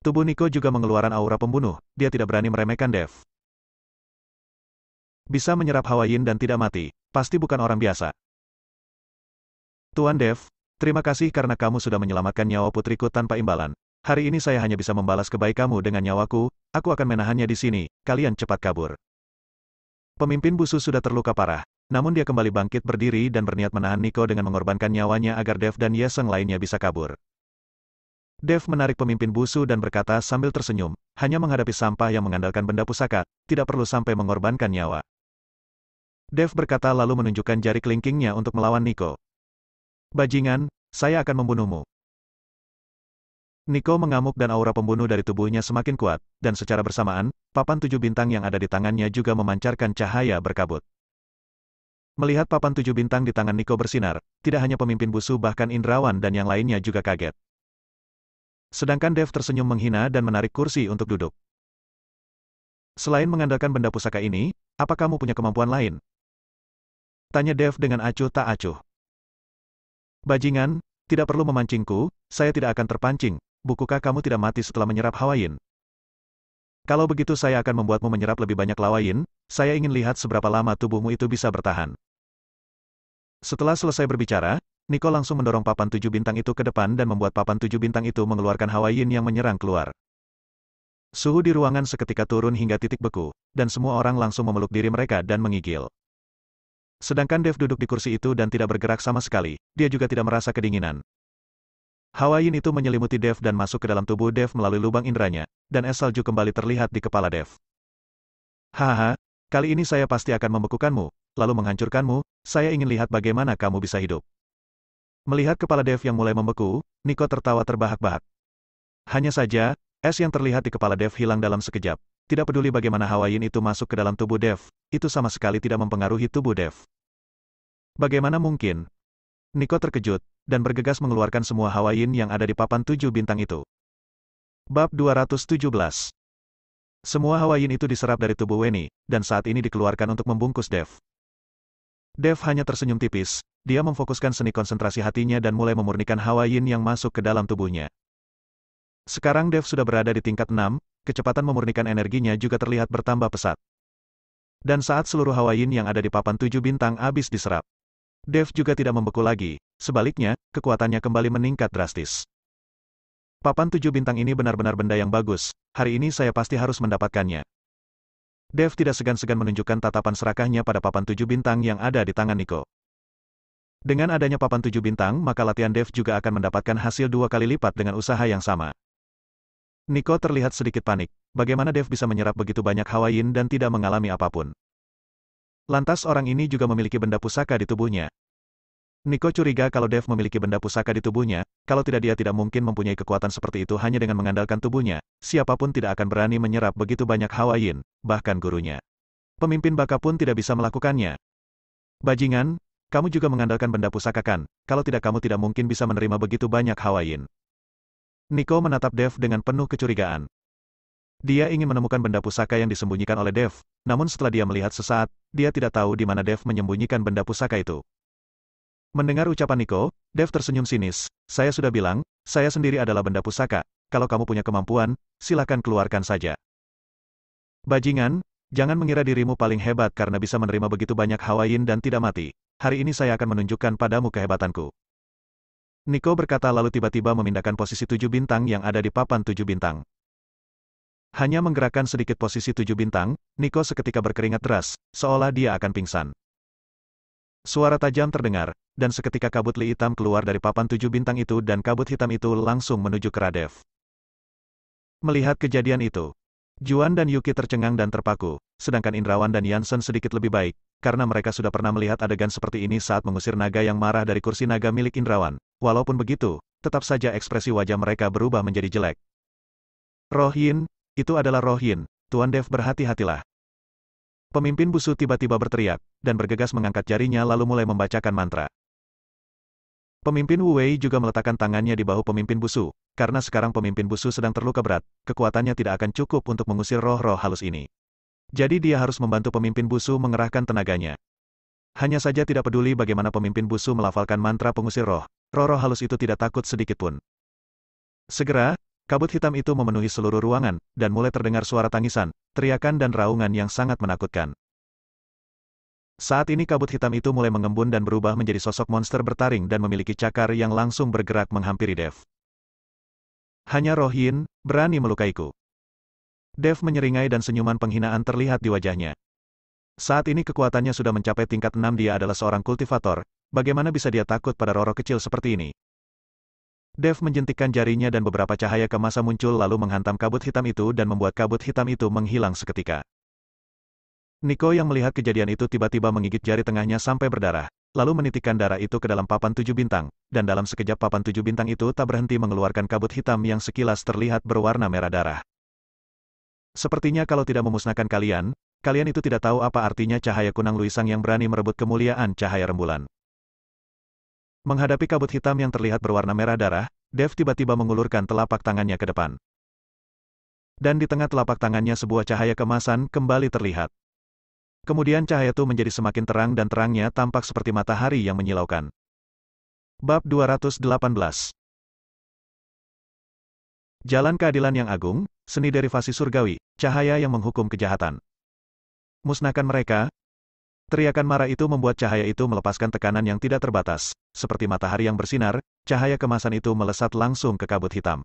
[SPEAKER 1] Tubuh Nico juga mengeluarkan aura pembunuh, dia tidak berani meremehkan Dev. Bisa menyerap Hawa Yin dan tidak mati, pasti bukan orang biasa. Tuan Dev, terima kasih karena kamu sudah menyelamatkan nyawa putriku tanpa imbalan. Hari ini saya hanya bisa membalas kebaikanmu dengan nyawaku, aku akan menahannya di sini, kalian cepat kabur. Pemimpin Busu sudah terluka parah, namun dia kembali bangkit berdiri dan berniat menahan Nico dengan mengorbankan nyawanya agar Dev dan Yeseng lainnya bisa kabur. Dev menarik pemimpin Busu dan berkata sambil tersenyum, hanya menghadapi sampah yang mengandalkan benda pusaka, tidak perlu sampai mengorbankan nyawa. Dev berkata lalu menunjukkan jari kelingkingnya untuk melawan Nico. Bajingan, saya akan membunuhmu. Nico mengamuk dan aura pembunuh dari tubuhnya semakin kuat, dan secara bersamaan, papan 7 bintang yang ada di tangannya juga memancarkan cahaya berkabut. Melihat papan 7 bintang di tangan Nico bersinar, tidak hanya pemimpin Busu bahkan Indrawan dan yang lainnya juga kaget. Sedangkan Dev tersenyum menghina dan menarik kursi untuk duduk. Selain mengandalkan benda pusaka ini, apa kamu punya kemampuan lain? Tanya Dev dengan acuh tak acuh. Bajingan, tidak perlu memancingku, saya tidak akan terpancing, bukukah kamu tidak mati setelah menyerap Hawa Yin? Kalau begitu saya akan membuatmu menyerap lebih banyak Hawa Yin, saya ingin lihat seberapa lama tubuhmu itu bisa bertahan. Setelah selesai berbicara, Nico langsung mendorong papan 7 bintang itu ke depan dan membuat papan 7 bintang itu mengeluarkan Hawa Yin yang menyerang keluar. Suhu di ruangan seketika turun hingga titik beku, dan semua orang langsung memeluk diri mereka dan menggigil. Sedangkan Dev duduk di kursi itu dan tidak bergerak sama sekali, dia juga tidak merasa kedinginan. Hawa Yin itu menyelimuti Dev dan masuk ke dalam tubuh Dev melalui lubang inderanya, dan es salju kembali terlihat di kepala Dev. Hahaha, kali ini saya pasti akan membekukanmu, lalu menghancurkanmu, saya ingin lihat bagaimana kamu bisa hidup. Melihat kepala Dev yang mulai membeku, Nico tertawa terbahak-bahak. Hanya saja, es yang terlihat di kepala Dev hilang dalam sekejap. Tidak peduli bagaimana Hawa Yin itu masuk ke dalam tubuh Dev, itu sama sekali tidak mempengaruhi tubuh Dev. Bagaimana mungkin? Nico terkejut, dan bergegas mengeluarkan semua Hawa Yin yang ada di papan 7 bintang itu. Bab 217. Semua Hawa Yin itu diserap dari tubuh Weni, dan saat ini dikeluarkan untuk membungkus Dev. Dev hanya tersenyum tipis, dia memfokuskan seni konsentrasi hatinya dan mulai memurnikan Hawa Yin yang masuk ke dalam tubuhnya. Sekarang Dev sudah berada di tingkat 6, kecepatan memurnikan energinya juga terlihat bertambah pesat. Dan saat seluruh Hawa Yin yang ada di papan 7 bintang habis diserap, Dev juga tidak membeku lagi, sebaliknya, kekuatannya kembali meningkat drastis. Papan 7 bintang ini benar-benar benda yang bagus, hari ini saya pasti harus mendapatkannya. Dev tidak segan-segan menunjukkan tatapan serakahnya pada papan 7 bintang yang ada di tangan Nico. Dengan adanya papan 7 bintang maka latihan Dev juga akan mendapatkan hasil 2 kali lipat dengan usaha yang sama. Nico terlihat sedikit panik, bagaimana Dev bisa menyerap begitu banyak Hawa Yin dan tidak mengalami apapun. Lantas orang ini juga memiliki benda pusaka di tubuhnya. Nico curiga kalau Dev memiliki benda pusaka di tubuhnya, kalau tidak dia tidak mungkin mempunyai kekuatan seperti itu hanya dengan mengandalkan tubuhnya, siapapun tidak akan berani menyerap begitu banyak Hawa Yin, bahkan gurunya. Pemimpin baka pun tidak bisa melakukannya. Bajingan, kamu juga mengandalkan benda pusaka kan, kalau tidak kamu tidak mungkin bisa menerima begitu banyak Hawa Yin. Nico menatap Dev dengan penuh kecurigaan. Dia ingin menemukan benda pusaka yang disembunyikan oleh Dev, namun setelah dia melihat sesaat, dia tidak tahu di mana Dev menyembunyikan benda pusaka itu. Mendengar ucapan Nico, Dev tersenyum sinis, saya sudah bilang, saya sendiri adalah benda pusaka, kalau kamu punya kemampuan, silakan keluarkan saja. Bajingan, jangan mengira dirimu paling hebat karena bisa menerima begitu banyak Hawa Yin dan tidak mati, hari ini saya akan menunjukkan padamu kehebatanku. Nico berkata lalu tiba-tiba memindahkan posisi 7 bintang yang ada di papan 7 bintang. Hanya menggerakkan sedikit posisi 7 bintang, Nico seketika berkeringat deras, seolah dia akan pingsan. Suara tajam terdengar, dan seketika kabut li hitam keluar dari papan 7 bintang itu dan kabut hitam itu langsung menuju ke Dev. Melihat kejadian itu, Juan dan Yuki tercengang dan terpaku, sedangkan Indrawan dan Yansen sedikit lebih baik, karena mereka sudah pernah melihat adegan seperti ini saat mengusir naga yang marah dari kursi naga milik Indrawan. Walaupun begitu, tetap saja ekspresi wajah mereka berubah menjadi jelek. Roh Yin, itu adalah Roh Yin, Tuan Dev, berhati-hatilah. Pemimpin Busu tiba-tiba berteriak, dan bergegas mengangkat jarinya lalu mulai membacakan mantra. Pemimpin Wu Wei juga meletakkan tangannya di bahu pemimpin Busu, karena sekarang pemimpin Busu sedang terluka berat, kekuatannya tidak akan cukup untuk mengusir roh-roh halus ini. Jadi dia harus membantu pemimpin Busu mengerahkan tenaganya. Hanya saja tidak peduli bagaimana pemimpin Busu melafalkan mantra pengusir roh, roh-roh halus itu tidak takut sedikitpun. Segera, kabut hitam itu memenuhi seluruh ruangan, dan mulai terdengar suara tangisan, teriakan dan raungan yang sangat menakutkan. Saat ini kabut hitam itu mulai mengembun dan berubah menjadi sosok monster bertaring dan memiliki cakar yang langsung bergerak menghampiri Dev. Hanya Roh Yin berani melukaiku. Dev menyeringai dan senyuman penghinaan terlihat di wajahnya. Saat ini kekuatannya sudah mencapai tingkat 6, dia adalah seorang kultivator, bagaimana bisa dia takut pada roh-roh kecil seperti ini? Dev menjentikkan jarinya dan beberapa cahaya keemasan muncul lalu menghantam kabut hitam itu dan membuat kabut hitam itu menghilang seketika. Nico yang melihat kejadian itu tiba-tiba menggigit jari tengahnya sampai berdarah, lalu menitikkan darah itu ke dalam papan 7 bintang, dan dalam sekejap papan 7 bintang itu tak berhenti mengeluarkan kabut hitam yang sekilas terlihat berwarna merah darah. Sepertinya kalau tidak memusnahkan kalian, kalian itu tidak tahu apa artinya cahaya kunang luisang yang berani merebut kemuliaan cahaya rembulan. Menghadapi kabut hitam yang terlihat berwarna merah darah, Dev tiba-tiba mengulurkan telapak tangannya ke depan. Dan di tengah telapak tangannya sebuah cahaya keemasan kembali terlihat. Kemudian cahaya itu menjadi semakin terang dan terangnya tampak seperti matahari yang menyilaukan. Bab 218. Jalan keadilan yang agung, seni derivasi surgawi, cahaya yang menghukum kejahatan. Musnahkan mereka. Teriakan marah itu membuat cahaya itu melepaskan tekanan yang tidak terbatas. Seperti matahari yang bersinar, cahaya kemasan itu melesat langsung ke kabut hitam.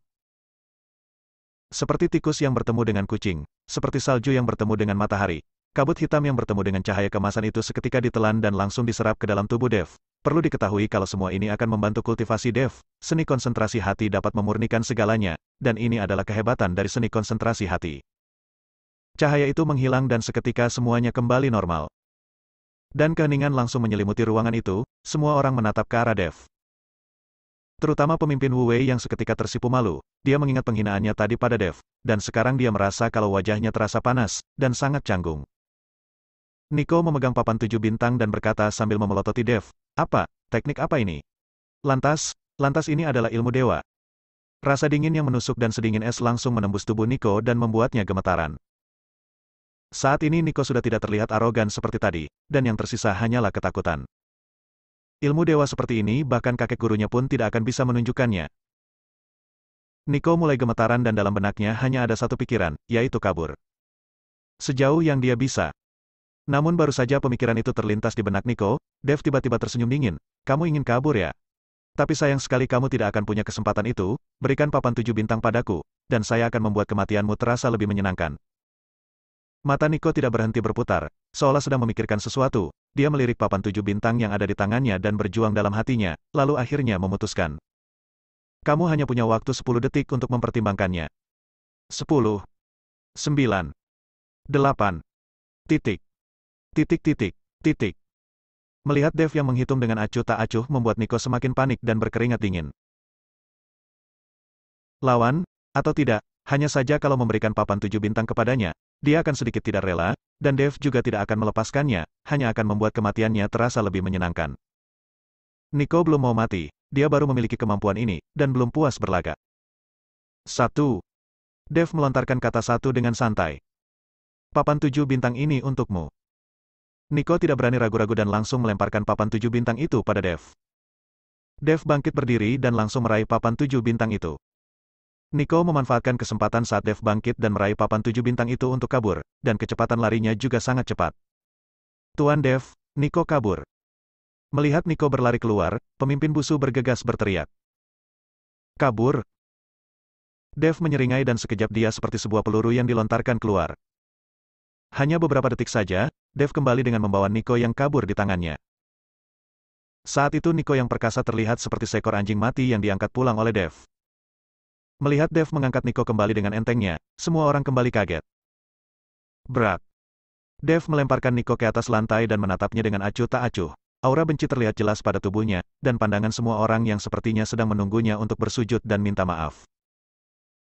[SPEAKER 1] Seperti tikus yang bertemu dengan kucing, seperti salju yang bertemu dengan matahari. Kabut hitam yang bertemu dengan cahaya kemasan itu seketika ditelan dan langsung diserap ke dalam tubuh Dev. Perlu diketahui kalau semua ini akan membantu kultivasi Dev. Seni konsentrasi hati dapat memurnikan segalanya, dan ini adalah kehebatan dari seni konsentrasi hati. Cahaya itu menghilang dan seketika semuanya kembali normal. Dan keheningan langsung menyelimuti ruangan itu, semua orang menatap ke arah Dev. Terutama pemimpin Wu Wei yang seketika tersipu malu, dia mengingat penghinaannya tadi pada Dev, dan sekarang dia merasa kalau wajahnya terasa panas, dan sangat canggung. Nico memegang papan 7 bintang dan berkata sambil memelototi Dev, "Apa? Teknik apa ini?" Lantas ini adalah ilmu dewa. Rasa dingin yang menusuk dan sedingin es langsung menembus tubuh Nico dan membuatnya gemetaran. Saat ini Nico sudah tidak terlihat arogan seperti tadi, dan yang tersisa hanyalah ketakutan. Ilmu dewa seperti ini bahkan kakek gurunya pun tidak akan bisa menunjukkannya. Nico mulai gemetaran dan dalam benaknya hanya ada satu pikiran, yaitu kabur. Sejauh yang dia bisa. Namun baru saja pemikiran itu terlintas di benak Nico, Dev tiba-tiba tersenyum dingin, "Kamu ingin kabur ya? Tapi sayang sekali kamu tidak akan punya kesempatan itu, berikan papan 7 bintang padaku, dan saya akan membuat kematianmu terasa lebih menyenangkan." Mata Nico tidak berhenti berputar, seolah sedang memikirkan sesuatu, dia melirik papan 7 bintang yang ada di tangannya dan berjuang dalam hatinya, lalu akhirnya memutuskan. "Kamu hanya punya waktu 10 detik untuk mempertimbangkannya. 10, 9, 8, titik. Titik. Melihat Dev yang menghitung dengan acuh tak acuh membuat Nico semakin panik dan berkeringat dingin. Lawan, atau tidak, hanya saja kalau memberikan papan 7 bintang kepadanya, dia akan sedikit tidak rela, dan Dev juga tidak akan melepaskannya, hanya akan membuat kematiannya terasa lebih menyenangkan. Nico belum mau mati, dia baru memiliki kemampuan ini, dan belum puas berlaga. 1. Dev melontarkan kata 1 dengan santai. "Papan 7 bintang ini untukmu." Nico tidak berani ragu-ragu dan langsung melemparkan papan 7 bintang itu pada Dev. Dev bangkit berdiri dan langsung meraih papan 7 bintang itu. Nico memanfaatkan kesempatan saat Dev bangkit dan meraih papan 7 bintang itu untuk kabur, dan kecepatan larinya juga sangat cepat. "Tuan Dev, Nico kabur." Melihat Nico berlari keluar, pemimpin Busu bergegas berteriak. "Kabur?" Dev menyeringai dan sekejap dia seperti sebuah peluru yang dilontarkan keluar. Hanya beberapa detik saja, Dev kembali dengan membawa Nico yang kabur di tangannya. Saat itu Nico yang perkasa terlihat seperti seekor anjing mati yang diangkat pulang oleh Dev. Melihat Dev mengangkat Nico kembali dengan entengnya, semua orang kembali kaget. Brak. Dev melemparkan Nico ke atas lantai dan menatapnya dengan acuh tak acuh. Aura benci terlihat jelas pada tubuhnya, dan pandangan semua orang yang sepertinya sedang menunggunya untuk bersujud dan minta maaf.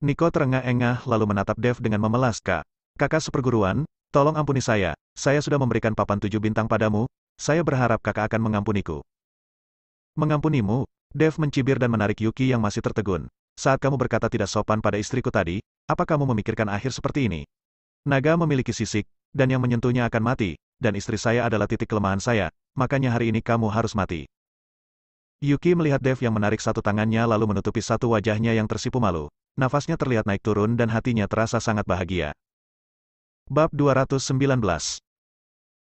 [SPEAKER 1] Nico terengah-engah lalu menatap Dev dengan memelas. Kakak seperguruan, tolong ampuni saya sudah memberikan papan 7 bintang padamu, saya berharap kakak akan mengampuniku. Mengampunimu? Dev mencibir dan menarik Yuki yang masih tertegun. Saat kamu berkata tidak sopan pada istriku tadi, apa kamu memikirkan akhir seperti ini? Naga memiliki sisik, dan yang menyentuhnya akan mati, dan istri saya adalah titik kelemahan saya, makanya hari ini kamu harus mati. Yuki melihat Dev yang menarik satu tangannya lalu menutupi satu wajahnya yang tersipu malu. Nafasnya terlihat naik turun dan hatinya terasa sangat bahagia. Bab 219.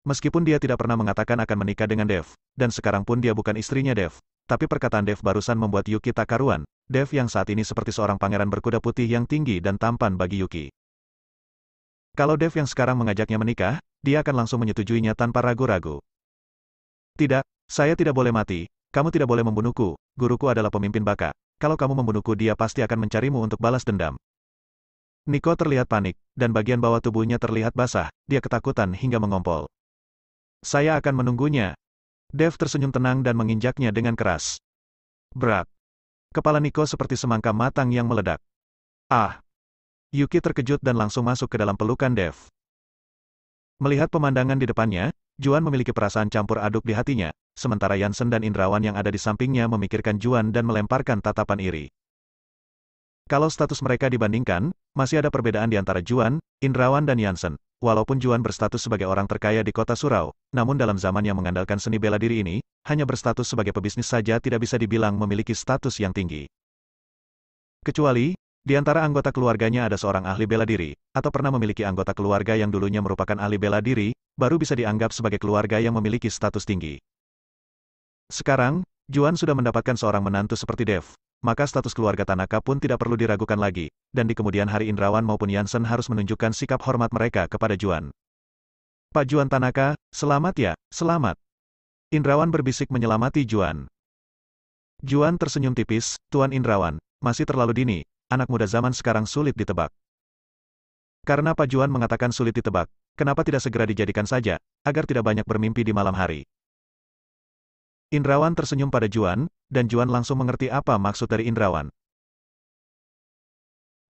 [SPEAKER 1] Meskipun dia tidak pernah mengatakan akan menikah dengan Dev, dan sekarang pun dia bukan istrinya Dev, tapi perkataan Dev barusan membuat Yuki tak karuan. Dev yang saat ini seperti seorang pangeran berkuda putih yang tinggi dan tampan bagi Yuki. Kalau Dev yang sekarang mengajaknya menikah, dia akan langsung menyetujuinya tanpa ragu-ragu. Tidak, saya tidak boleh mati, kamu tidak boleh membunuhku, guruku adalah pemimpin baka. Kalau kamu membunuhku dia pasti akan mencarimu untuk balas dendam. Nico terlihat panik, dan bagian bawah tubuhnya terlihat basah, dia ketakutan hingga mengompol. Saya akan menunggunya. Dev tersenyum tenang dan menginjaknya dengan keras. Brak. Kepala Nico seperti semangka matang yang meledak. Ah! Yuki terkejut dan langsung masuk ke dalam pelukan Dev. Melihat pemandangan di depannya, Juan memiliki perasaan campur aduk di hatinya, sementara Yansen dan Indrawan yang ada di sampingnya memikirkan Juan dan melemparkan tatapan iri. Kalau status mereka dibandingkan, masih ada perbedaan di antara Juan, Indrawan dan Yansen. Walaupun Juan berstatus sebagai orang terkaya di kota Surau, namun dalam zaman yang mengandalkan seni bela diri ini, hanya berstatus sebagai pebisnis saja tidak bisa dibilang memiliki status yang tinggi. Kecuali, di antara anggota keluarganya ada seorang ahli bela diri, atau pernah memiliki anggota keluarga yang dulunya merupakan ahli bela diri, baru bisa dianggap sebagai keluarga yang memiliki status tinggi. Sekarang, Juan sudah mendapatkan seorang menantu seperti Dev, maka status keluarga Tanaka pun tidak perlu diragukan lagi, dan di kemudian hari Indrawan maupun Yansen harus menunjukkan sikap hormat mereka kepada Juan. Pak Juan Tanaka, selamat ya, selamat. Indrawan berbisik menyelamati Juan. Juan tersenyum tipis, Tuan Indrawan, masih terlalu dini, anak muda zaman sekarang sulit ditebak. Karena Pak Juan mengatakan sulit ditebak, kenapa tidak segera dijadikan saja, agar tidak banyak bermimpi di malam hari. Indrawan tersenyum pada Juan, dan Juan langsung mengerti apa maksud dari Indrawan.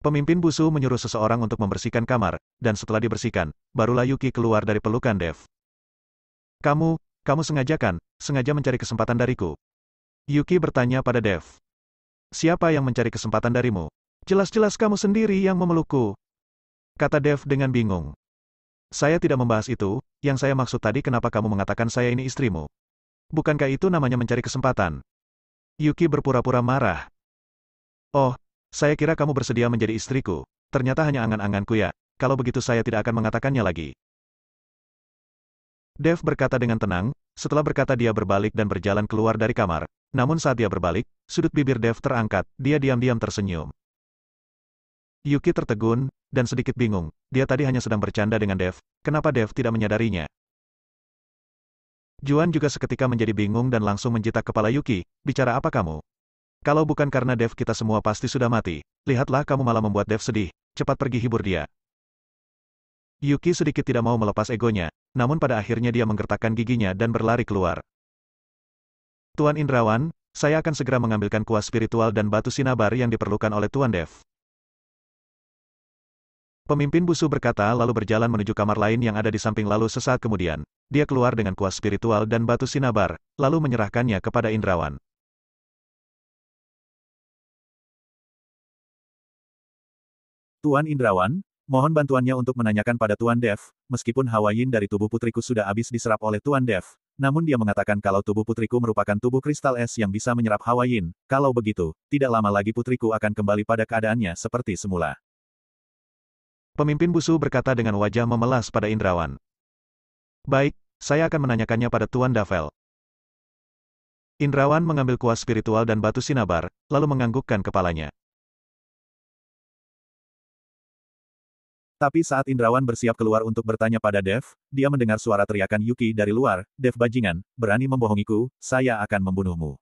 [SPEAKER 1] Pemimpin Busu menyuruh seseorang untuk membersihkan kamar, dan setelah dibersihkan, barulah Yuki keluar dari pelukan Dev. Kamu sengaja mencari kesempatan dariku. Yuki bertanya pada Dev. Siapa yang mencari kesempatan darimu? Jelas-jelas kamu sendiri yang memelukku. Kata Dev dengan bingung. Saya tidak membahas itu, yang saya maksud tadi kenapa kamu mengatakan saya ini istrimu. Bukankah itu namanya mencari kesempatan? Yuki berpura-pura marah. Oh, saya kira kamu bersedia menjadi istriku. Ternyata hanya angan-anganku ya, kalau begitu saya tidak akan mengatakannya lagi. Dev berkata dengan tenang, setelah berkata dia berbalik dan berjalan keluar dari kamar. Namun saat dia berbalik, sudut bibir Dev terangkat, dia diam-diam tersenyum. Yuki tertegun, dan sedikit bingung, dia tadi hanya sedang bercanda dengan Dev, kenapa Dev tidak menyadarinya? Juan juga seketika menjadi bingung dan langsung menjitak kepala Yuki, bicara apa kamu? Kalau bukan karena Dev kita semua pasti sudah mati, lihatlah kamu malah membuat Dev sedih, cepat pergi hibur dia. Yuki sedikit tidak mau melepas egonya, namun pada akhirnya dia menggertakkan giginya dan berlari keluar. Tuan Indrawan, saya akan segera mengambilkan kuas spiritual dan batu sinabar yang diperlukan oleh Tuan Dev. Pemimpin Busu berkata lalu berjalan menuju kamar lain yang ada di samping lalu sesaat kemudian, dia keluar dengan kuas spiritual dan batu sinabar, lalu menyerahkannya kepada Indrawan.
[SPEAKER 2] Tuan Indrawan, mohon bantuannya untuk menanyakan pada Tuan Dev, meskipun hawa yin dari tubuh putriku sudah habis diserap oleh Tuan Dev, namun dia mengatakan kalau tubuh putriku merupakan tubuh kristal es yang bisa menyerap hawa yin, kalau begitu, tidak lama lagi putriku akan kembali pada keadaannya seperti semula.
[SPEAKER 1] Pemimpin Busu berkata dengan wajah memelas pada Indrawan. Baik, saya akan menanyakannya pada Tuan Davel. Indrawan mengambil kuas spiritual dan batu sinabar, lalu menganggukkan kepalanya.
[SPEAKER 2] Tapi saat Indrawan bersiap keluar untuk bertanya pada Dev, dia mendengar suara teriakan Yuki dari luar, Dev bajingan, berani membohongiku, saya akan membunuhmu.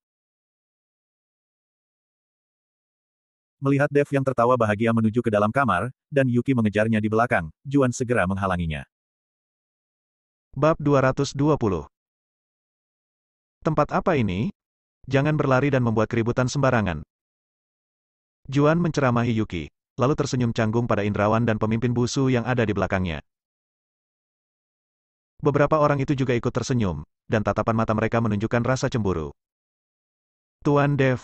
[SPEAKER 2] Melihat Dev yang tertawa bahagia menuju ke dalam kamar, dan Yuki mengejarnya di belakang, Juan segera menghalanginya.
[SPEAKER 1] Bab 220. Tempat apa ini? Jangan berlari dan membuat keributan sembarangan. Juan menceramahi Yuki, lalu tersenyum canggung pada Indrawan dan pemimpin Busu yang ada di belakangnya. Beberapa orang itu juga ikut tersenyum, dan tatapan mata mereka menunjukkan rasa cemburu. Tuan Dev.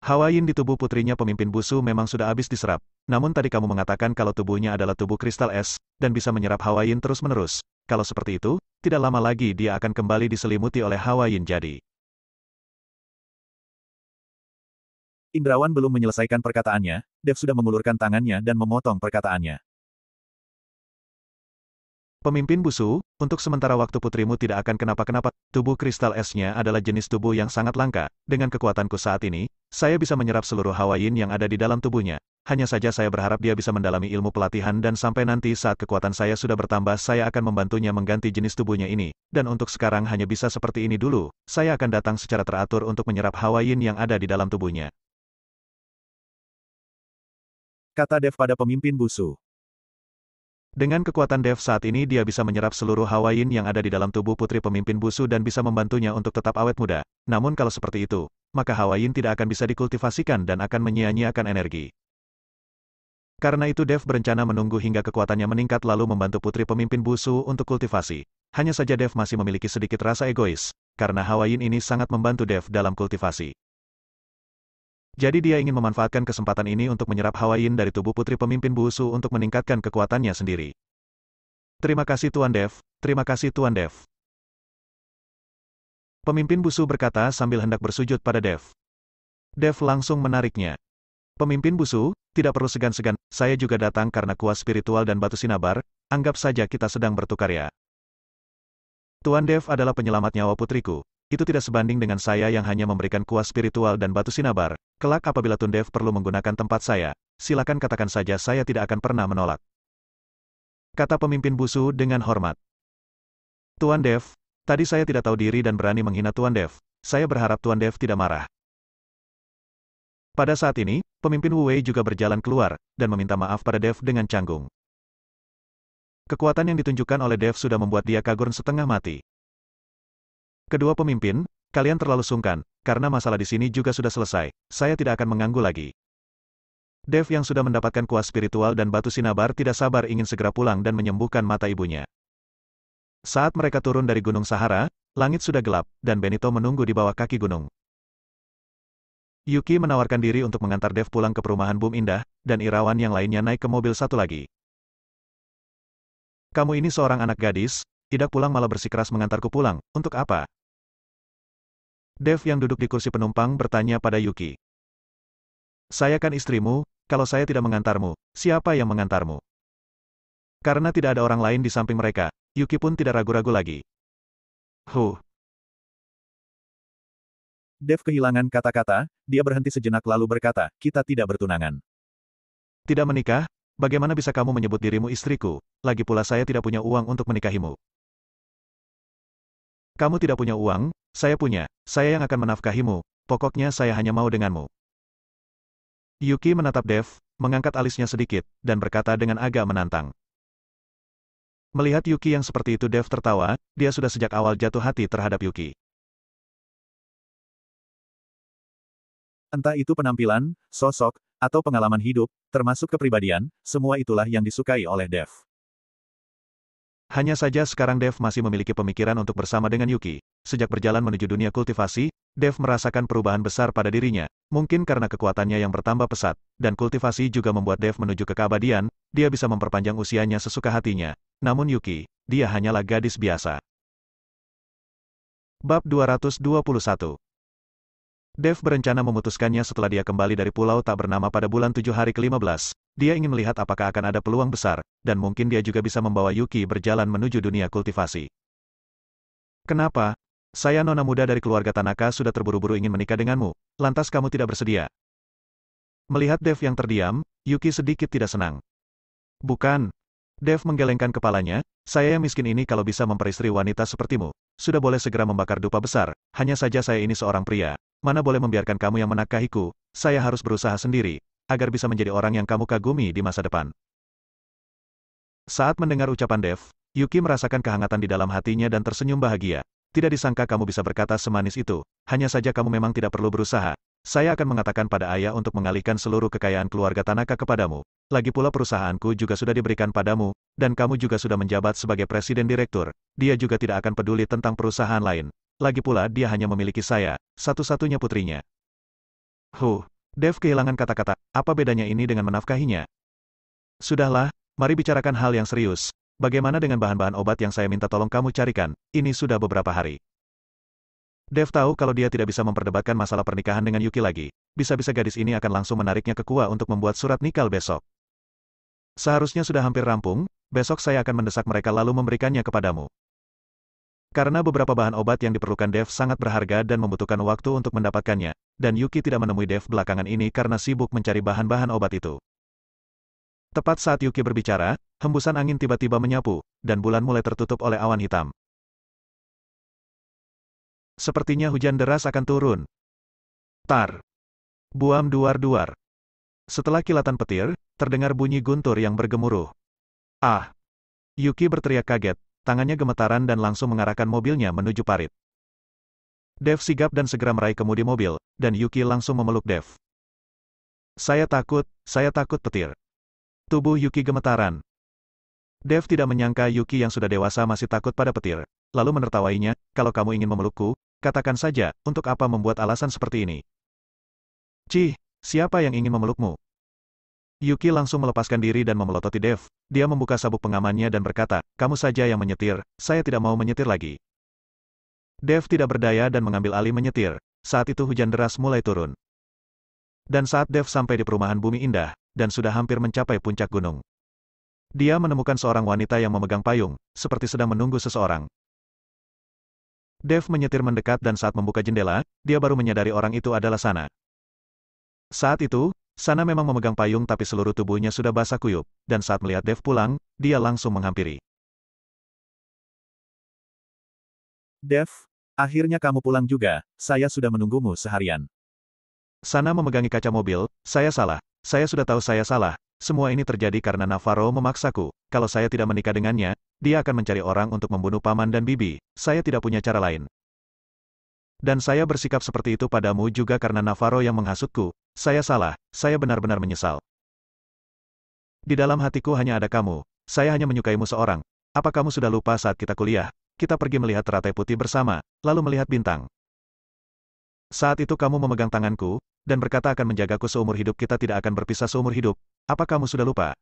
[SPEAKER 1] Hwayin di tubuh putrinya pemimpin Busu memang sudah habis diserap, namun tadi kamu mengatakan kalau tubuhnya adalah tubuh kristal es, dan bisa menyerap Hwayin terus-menerus. Kalau seperti itu, tidak lama lagi dia akan kembali diselimuti oleh Hwayin jadi.
[SPEAKER 2] Indrawan belum menyelesaikan perkataannya, Dev sudah mengulurkan tangannya dan memotong perkataannya.
[SPEAKER 1] Pemimpin Busu, untuk sementara waktu putrimu tidak akan kenapa-kenapa. Tubuh kristal esnya adalah jenis tubuh yang sangat langka. Dengan kekuatanku saat ini, saya bisa menyerap seluruh Hwayin yang ada di dalam tubuhnya. Hanya saja saya berharap dia bisa mendalami ilmu pelatihan dan sampai nanti saat kekuatan saya sudah bertambah saya akan membantunya mengganti jenis tubuhnya ini. Dan untuk sekarang hanya bisa seperti ini dulu, saya akan datang secara teratur untuk menyerap Hwayin yang ada di dalam tubuhnya.
[SPEAKER 2] Kata Dev pada pemimpin Busu.
[SPEAKER 1] Dengan kekuatan Dev saat ini dia bisa menyerap seluruh Hwayin yang ada di dalam tubuh putri pemimpin Busu dan bisa membantunya untuk tetap awet muda. Namun kalau seperti itu, maka Hwayin tidak akan bisa dikultivasikan dan akan menyia-nyiakan energi. Karena itu Dev berencana menunggu hingga kekuatannya meningkat lalu membantu putri pemimpin Busu untuk kultivasi. Hanya saja Dev masih memiliki sedikit rasa egois, karena Hwayin ini sangat membantu Dev dalam kultivasi. Jadi dia ingin memanfaatkan kesempatan ini untuk menyerap Hwayin dari tubuh putri pemimpin Busu untuk meningkatkan kekuatannya sendiri. Terima kasih Tuan Dev, terima kasih Tuan Dev. Pemimpin Busu berkata sambil hendak bersujud pada Dev. Dev langsung menariknya. Pemimpin Busu, tidak perlu segan-segan, saya juga datang karena kuas spiritual dan batu sinabar, anggap saja kita sedang bertukar ya. Tuan Dev adalah penyelamat nyawa putriku. Itu tidak sebanding dengan saya yang hanya memberikan kuas spiritual dan batu sinabar. Kelak apabila Tuan Dev perlu menggunakan tempat saya, silakan katakan saja saya tidak akan pernah menolak. Kata pemimpin Busu dengan hormat. Tuan Dev, tadi saya tidak tahu diri dan berani menghina Tuan Dev. Saya berharap Tuan Dev tidak marah. Pada saat ini, pemimpin Wu Wei juga berjalan keluar, dan meminta maaf pada Dev dengan canggung. Kekuatan yang ditunjukkan oleh Dev sudah membuat dia kagum setengah mati. Kedua pemimpin, kalian terlalu sungkan, karena masalah di sini juga sudah selesai, saya tidak akan mengganggu lagi. Dev yang sudah mendapatkan kuas spiritual dan batu sinabar tidak sabar ingin segera pulang dan menyembuhkan mata ibunya. Saat mereka turun dari Gunung Sahara, langit sudah gelap, dan Benito menunggu di bawah kaki gunung. Yuki menawarkan diri untuk mengantar Dev pulang ke perumahan Bum Indah, dan Irawan yang lainnya naik ke mobil satu lagi. Kamu ini seorang anak gadis, tidak pulang malah bersikeras mengantarku pulang, untuk apa? Dev yang duduk di kursi penumpang bertanya pada Yuki. Saya kan istrimu, kalau saya tidak mengantarmu, siapa yang mengantarmu? Karena tidak ada orang lain di samping mereka, Yuki pun tidak ragu-ragu lagi.
[SPEAKER 2] Dev kehilangan kata-kata, dia berhenti sejenak lalu berkata, kita tidak bertunangan.
[SPEAKER 1] Tidak menikah? Bagaimana bisa kamu menyebut dirimu istriku? Lagi pula saya tidak punya uang untuk menikahimu. Kamu tidak punya uang, saya punya, saya yang akan menafkahimu, pokoknya saya hanya mau denganmu. Yuki menatap Dev, mengangkat alisnya sedikit, dan berkata dengan agak menantang. Melihat Yuki yang seperti itu Dev tertawa, dia sudah sejak awal jatuh hati terhadap Yuki.
[SPEAKER 2] Entah itu penampilan, sosok, atau pengalaman hidup, termasuk kepribadian, semua itulah yang disukai oleh Dev.
[SPEAKER 1] Hanya saja sekarang Dev masih memiliki pemikiran untuk bersama dengan Yuki. Sejak berjalan menuju dunia kultivasi, Dev merasakan perubahan besar pada dirinya. Mungkin karena kekuatannya yang bertambah pesat, dan kultivasi juga membuat Dev menuju ke keabadian, dia bisa memperpanjang usianya sesuka hatinya. Namun Yuki, dia hanyalah gadis biasa. Bab 221. Dev berencana memutuskannya setelah dia kembali dari pulau tak bernama pada bulan 7 hari ke-15. Dia ingin melihat apakah akan ada peluang besar, dan mungkin dia juga bisa membawa Yuki berjalan menuju dunia kultivasi. Kenapa? Saya nona muda dari keluarga Tanaka sudah terburu-buru ingin menikah denganmu, lantas kamu tidak bersedia? Melihat Dev yang terdiam, Yuki sedikit tidak senang. Bukan. Dev menggelengkan kepalanya, saya yang miskin ini kalau bisa memperistri wanita sepertimu, sudah boleh segera membakar dupa besar, hanya saja saya ini seorang pria, mana boleh membiarkan kamu yang menakahiku, saya harus berusaha sendiri, agar bisa menjadi orang yang kamu kagumi di masa depan. Saat mendengar ucapan Dev, Yuki merasakan kehangatan di dalam hatinya dan tersenyum bahagia. Tidak disangka kamu bisa berkata semanis itu, hanya saja kamu memang tidak perlu berusaha. Saya akan mengatakan pada ayah untuk mengalihkan seluruh kekayaan keluarga Tanaka kepadamu. Lagi pula perusahaanku juga sudah diberikan padamu, dan kamu juga sudah menjabat sebagai presiden direktur. Dia juga tidak akan peduli tentang perusahaan lain. Lagi pula dia hanya memiliki saya, satu-satunya putrinya. Dev kehilangan kata-kata, apa bedanya ini dengan menafkahinya? Sudahlah, mari bicarakan hal yang serius. Bagaimana dengan bahan-bahan obat yang saya minta tolong kamu carikan? Ini sudah beberapa hari. Dev tahu kalau dia tidak bisa memperdebatkan masalah pernikahan dengan Yuki lagi. Bisa-bisa gadis ini akan langsung menariknya ke Kua untuk membuat surat nikah besok. Seharusnya sudah hampir rampung, besok saya akan mendesak mereka lalu memberikannya kepadamu. Karena beberapa bahan obat yang diperlukan Dev sangat berharga dan membutuhkan waktu untuk mendapatkannya, dan Yuki tidak menemui Dev belakangan ini karena sibuk mencari bahan-bahan obat itu. Tepat saat Yuki berbicara, hembusan angin tiba-tiba menyapu, dan bulan mulai tertutup oleh awan hitam. Sepertinya hujan deras akan turun. Tar. Buam duar-duar. Setelah kilatan petir, terdengar bunyi guntur yang bergemuruh. Ah! Yuki berteriak kaget, tangannya gemetaran dan langsung mengarahkan mobilnya menuju parit. Dev sigap dan segera meraih kemudi mobil, dan Yuki langsung memeluk Dev. Saya takut petir. Tubuh Yuki gemetaran. Dev tidak menyangka Yuki yang sudah dewasa masih takut pada petir, lalu menertawainya, kalau kamu ingin memelukku, katakan saja, untuk apa membuat alasan seperti ini? Cih, siapa yang ingin memelukmu? Yuki langsung melepaskan diri dan memelototi Dev. Dia membuka sabuk pengamannya dan berkata, kamu saja yang menyetir, saya tidak mau menyetir lagi. Dev tidak berdaya dan mengambil alih menyetir. Saat itu hujan deras mulai turun. Dan saat Dev sampai di perumahan Bumi Indah, dan sudah hampir mencapai puncak gunung, dia menemukan seorang wanita yang memegang payung, seperti sedang menunggu seseorang. Dev menyetir mendekat dan saat membuka jendela, dia baru menyadari orang itu adalah Sana. Saat itu, Sana memang memegang payung tapi seluruh tubuhnya sudah basah kuyup, dan saat melihat Dev pulang, dia langsung menghampiri.
[SPEAKER 2] Dev, akhirnya kamu pulang juga, saya sudah menunggumu seharian.
[SPEAKER 1] Sana memegangi kaca mobil, saya sudah tahu saya salah, semua ini terjadi karena Navarro memaksaku, kalau saya tidak menikah dengannya, dia akan mencari orang untuk membunuh paman dan bibi, saya tidak punya cara lain. Dan saya bersikap seperti itu padamu juga karena Navarro yang menghasutku, saya salah, saya benar-benar menyesal. Di dalam hatiku hanya ada kamu, saya hanya menyukaimu seorang, apa kamu sudah lupa saat kita kuliah, kita pergi melihat teratai putih bersama, lalu melihat bintang. Saat itu kamu memegang tanganku, dan berkata akan menjagaku seumur hidup kita tidak akan berpisah seumur hidup, apa kamu sudah lupa?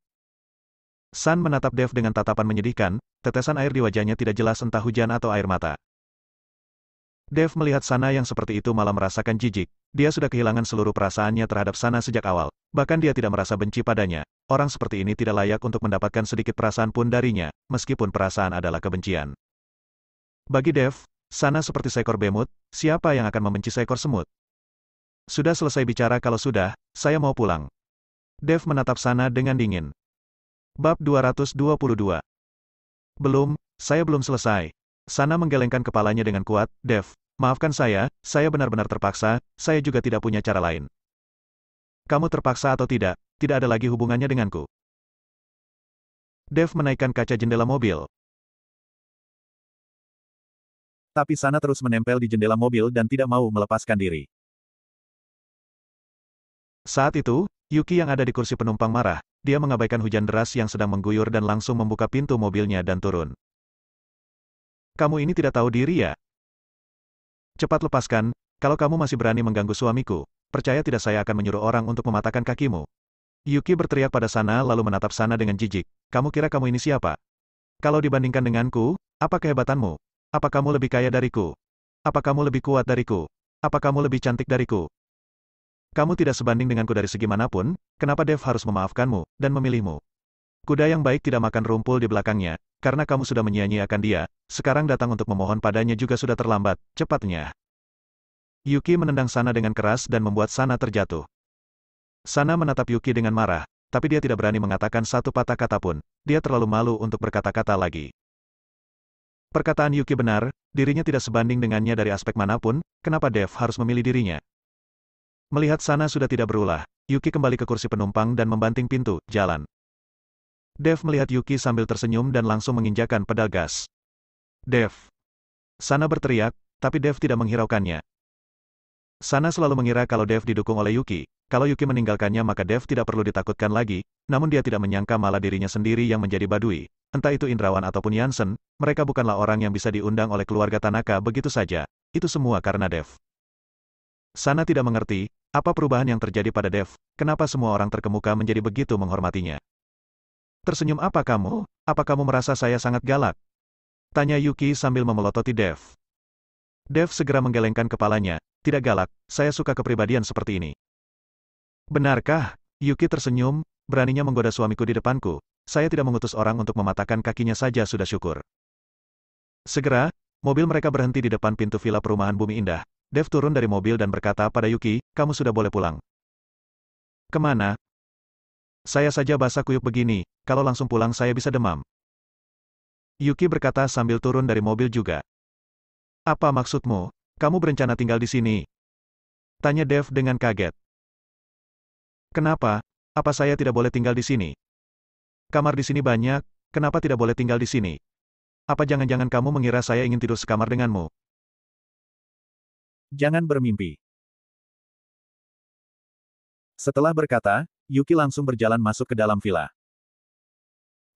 [SPEAKER 1] San menatap Dev dengan tatapan menyedihkan, tetesan air di wajahnya tidak jelas entah hujan atau air mata. Dev melihat Sana yang seperti itu malah merasakan jijik, dia sudah kehilangan seluruh perasaannya terhadap Sana sejak awal, bahkan dia tidak merasa benci padanya, orang seperti ini tidak layak untuk mendapatkan sedikit perasaan pun darinya, meskipun perasaan adalah kebencian. Bagi Dev, Sana seperti seekor bemut, siapa yang akan membenci seekor semut? Sudah selesai bicara kalau sudah, saya mau pulang. Dev menatap Sana dengan dingin. Bab 222. Belum, saya belum selesai. Sana menggelengkan kepalanya dengan kuat, Dev, maafkan saya benar-benar terpaksa, saya juga tidak punya cara lain. Kamu terpaksa atau tidak ada lagi hubungannya denganku. Dev menaikkan kaca jendela mobil.
[SPEAKER 2] Tapi Sana terus menempel di jendela mobil dan tidak mau melepaskan diri.
[SPEAKER 1] Saat itu, Yuki yang ada di kursi penumpang marah, dia mengabaikan hujan deras yang sedang mengguyur dan langsung membuka pintu mobilnya dan turun. Kamu ini tidak tahu diri ya? Cepat lepaskan, kalau kamu masih berani mengganggu suamiku, percaya tidak saya akan menyuruh orang untuk mematahkan kakimu. Yuki berteriak pada Sana lalu menatap Sana dengan jijik, kamu kira kamu ini siapa? Kalau dibandingkan denganku, apa kehebatanmu? Apa kamu lebih kaya dariku? Apa kamu lebih kuat dariku? Apa kamu lebih cantik dariku? Kamu tidak sebanding denganku dari segi manapun, kenapa Dev harus memaafkanmu, dan memilihmu? Kuda yang baik tidak makan rumpul di belakangnya, karena kamu sudah menyia-nyiakan dia, sekarang datang untuk memohon padanya juga sudah terlambat, cepatnya. Yuki menendang Sana dengan keras dan membuat Sana terjatuh. Sana menatap Yuki dengan marah, tapi dia tidak berani mengatakan satu patah kata pun. Dia terlalu malu untuk berkata-kata lagi. Perkataan Yuki benar, dirinya tidak sebanding dengannya dari aspek manapun, kenapa Dev harus memilih dirinya? Melihat Sana sudah tidak berulah, Yuki kembali ke kursi penumpang dan membanting pintu, jalan. Dev melihat Yuki sambil tersenyum dan langsung menginjakan pedal gas. Dev. Sana berteriak, tapi Dev tidak menghiraukannya. Sana selalu mengira kalau Dev didukung oleh Yuki. Kalau Yuki meninggalkannya maka Dev tidak perlu ditakutkan lagi, namun dia tidak menyangka malah dirinya sendiri yang menjadi badui. Entah itu Indrawan ataupun Yansen, mereka bukanlah orang yang bisa diundang oleh keluarga Tanaka begitu saja. Itu semua karena Dev. Sana tidak mengerti, apa perubahan yang terjadi pada Dev, kenapa semua orang terkemuka menjadi begitu menghormatinya. Tersenyum apa kamu? Apa kamu merasa saya sangat galak? Tanya Yuki sambil memelototi Dev. Dev segera menggelengkan kepalanya, tidak galak, saya suka kepribadian seperti ini. Benarkah? Yuki tersenyum, beraninya menggoda suamiku di depanku, saya tidak mengutus orang untuk mematahkan kakinya saja sudah syukur. Segera, mobil mereka berhenti di depan pintu villa perumahan Bumi Indah. Dev turun dari mobil dan berkata pada Yuki, kamu sudah boleh pulang. Kemana? Saya saja basah kuyup begini, kalau langsung pulang saya bisa demam. Yuki berkata sambil turun dari mobil juga. Apa maksudmu? Kamu berencana tinggal di sini? Tanya Dev dengan kaget. Kenapa? Apa saya tidak boleh tinggal di sini? Kamar di sini banyak, kenapa tidak boleh tinggal di sini? Apa jangan-jangan kamu mengira saya ingin tidur sekamar denganmu?
[SPEAKER 2] Jangan bermimpi. Setelah berkata, Yuki langsung berjalan masuk ke dalam villa.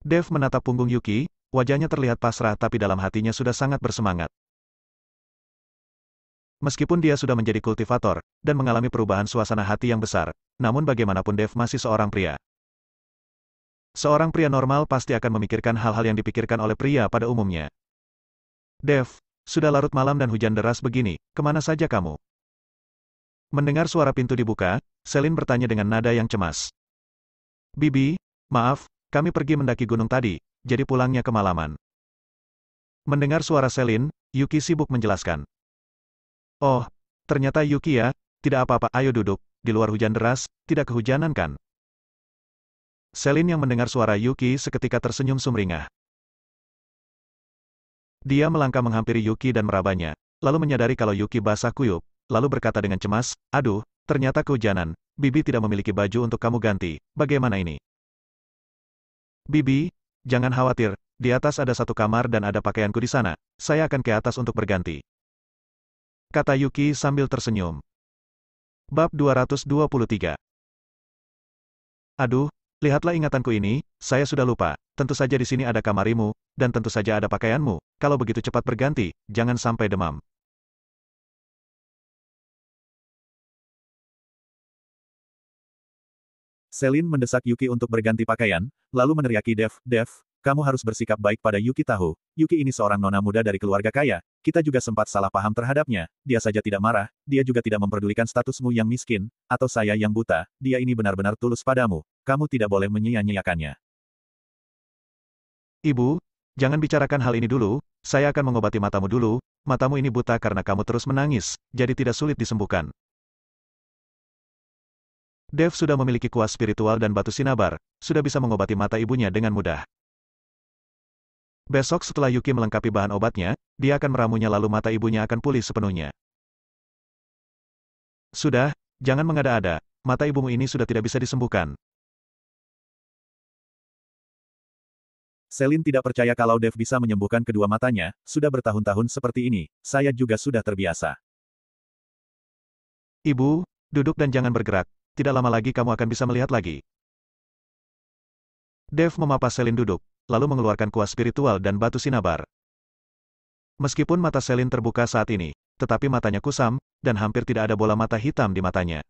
[SPEAKER 1] Dev menatap punggung Yuki, wajahnya terlihat pasrah tapi dalam hatinya sudah sangat bersemangat. Meskipun dia sudah menjadi kultivator, dan mengalami perubahan suasana hati yang besar, namun bagaimanapun Dev masih seorang pria. Seorang pria normal pasti akan memikirkan hal-hal yang dipikirkan oleh pria pada umumnya. Dev, sudah larut malam dan hujan deras begini, kemana saja kamu? Mendengar suara pintu dibuka, Selin bertanya dengan nada yang cemas. Bibi, maaf, kami pergi mendaki gunung tadi, jadi pulangnya kemalaman. Mendengar suara Selin, Yuki sibuk menjelaskan. Oh, ternyata Yuki ya, tidak apa-apa, ayo duduk, di luar hujan deras, tidak kehujanan kan? Selin yang mendengar suara Yuki seketika tersenyum sumringah. Dia melangkah menghampiri Yuki dan merabanya, lalu menyadari kalau Yuki basah kuyup, lalu berkata dengan cemas, aduh, ternyata kehujanan, Bibi tidak memiliki baju untuk kamu ganti, bagaimana ini? Bibi, jangan khawatir, di atas ada satu kamar dan ada pakaianku di sana, saya akan ke atas untuk berganti. Kata Yuki sambil tersenyum. Bab 223. Aduh, lihatlah ingatanku ini, saya sudah lupa, tentu saja di sini ada kamarimu, dan tentu saja ada pakaianmu, kalau begitu cepat berganti, jangan sampai demam.
[SPEAKER 2] Selin mendesak Yuki untuk berganti pakaian, lalu meneriaki Dev, Dev, kamu harus bersikap baik pada Yuki tahu. Yuki ini seorang nona muda dari keluarga kaya, kita juga sempat salah paham terhadapnya, dia saja tidak marah, dia juga tidak memperdulikan statusmu yang miskin, atau saya yang buta, dia ini benar-benar tulus padamu, kamu tidak boleh menyia-nyiakannya.
[SPEAKER 1] Ibu, jangan bicarakan hal ini dulu, saya akan mengobati matamu dulu, matamu ini buta karena kamu terus menangis, jadi tidak sulit disembuhkan. Dev sudah memiliki kuas spiritual dan batu sinabar, sudah bisa mengobati mata ibunya dengan mudah. Besok setelah Yuki melengkapi bahan obatnya, dia akan meramunya lalu mata ibunya akan pulih sepenuhnya. Sudah, jangan mengada-ada, mata ibumu ini sudah tidak bisa disembuhkan.
[SPEAKER 2] Selin tidak percaya kalau Dev bisa menyembuhkan kedua matanya, sudah bertahun-tahun seperti ini, saya juga sudah terbiasa.
[SPEAKER 1] Ibu, duduk dan jangan bergerak, tidak lama lagi kamu akan bisa melihat lagi. Dev memapas Selin duduk, lalu mengeluarkan kuas spiritual dan batu sinabar. Meskipun mata Selin terbuka saat ini, tetapi matanya kusam, dan hampir tidak ada bola mata hitam di matanya.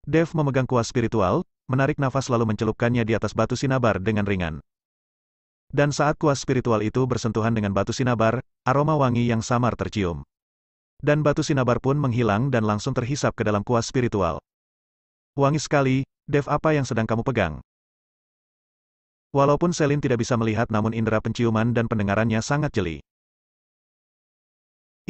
[SPEAKER 1] Dev memegang kuas spiritual, menarik nafas lalu mencelupkannya di atas batu sinabar dengan ringan. Dan saat kuas spiritual itu bersentuhan dengan batu sinabar, aroma wangi yang samar tercium. Dan batu sinabar pun menghilang dan langsung terhisap ke dalam kuas spiritual. Wangi sekali, Dev, apa yang sedang kamu pegang? Walaupun Selin tidak bisa melihat namun indera penciuman dan pendengarannya sangat jeli.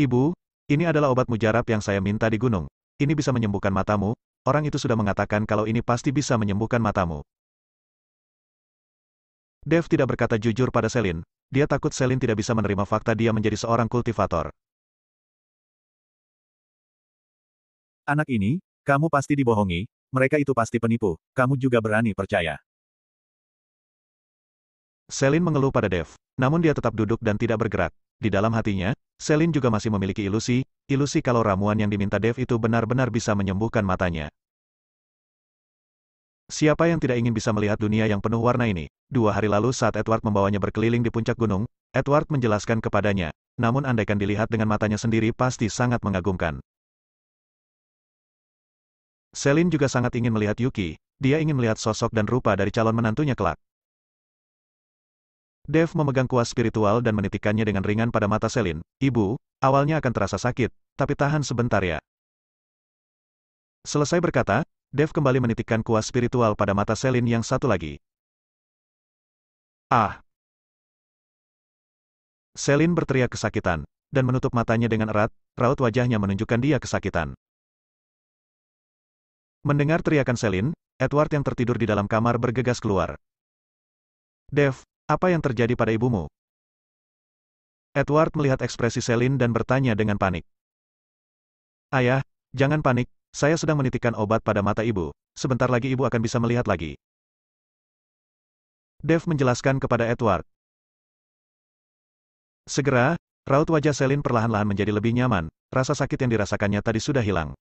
[SPEAKER 1] Ibu, ini adalah obat mujarab yang saya minta di gunung. Ini bisa menyembuhkan matamu, orang itu sudah mengatakan kalau ini pasti bisa menyembuhkan matamu. Dev tidak berkata jujur pada Selin, dia takut Selin tidak bisa menerima fakta dia menjadi seorang kultivator.
[SPEAKER 2] Anak ini, kamu pasti dibohongi, mereka itu pasti penipu, kamu juga berani percaya.
[SPEAKER 1] Selin mengeluh pada Dev, namun dia tetap duduk dan tidak bergerak. Di dalam hatinya, Selin juga masih memiliki ilusi kalau ramuan yang diminta Dev itu benar-benar bisa menyembuhkan matanya. Siapa yang tidak ingin bisa melihat dunia yang penuh warna ini? 2 hari lalu saat Edward membawanya berkeliling di puncak gunung, Edward menjelaskan kepadanya, namun andaikan dilihat dengan matanya sendiri pasti sangat mengagumkan. Selin juga sangat ingin melihat Yuki, dia ingin melihat sosok dan rupa dari calon menantunya kelak. Dev memegang kuas spiritual dan menitikkannya dengan ringan pada mata Selin. Ibu, awalnya akan terasa sakit, tapi tahan sebentar ya. Selesai berkata, Dev kembali menitikkan kuas spiritual pada mata Selin yang satu lagi. Ah! Selin berteriak kesakitan, dan menutup matanya dengan erat, raut wajahnya menunjukkan dia kesakitan. Mendengar teriakan Selin, Edward yang tertidur di dalam kamar bergegas keluar. Dev, apa yang terjadi pada ibumu? Edward melihat ekspresi Selin dan bertanya dengan panik. Ayah, jangan panik, saya sedang menitikkan obat pada mata ibu, sebentar lagi ibu akan bisa melihat lagi. Dev menjelaskan kepada Edward. Segera, raut wajah Selin perlahan-lahan menjadi lebih nyaman, rasa sakit yang dirasakannya tadi sudah hilang.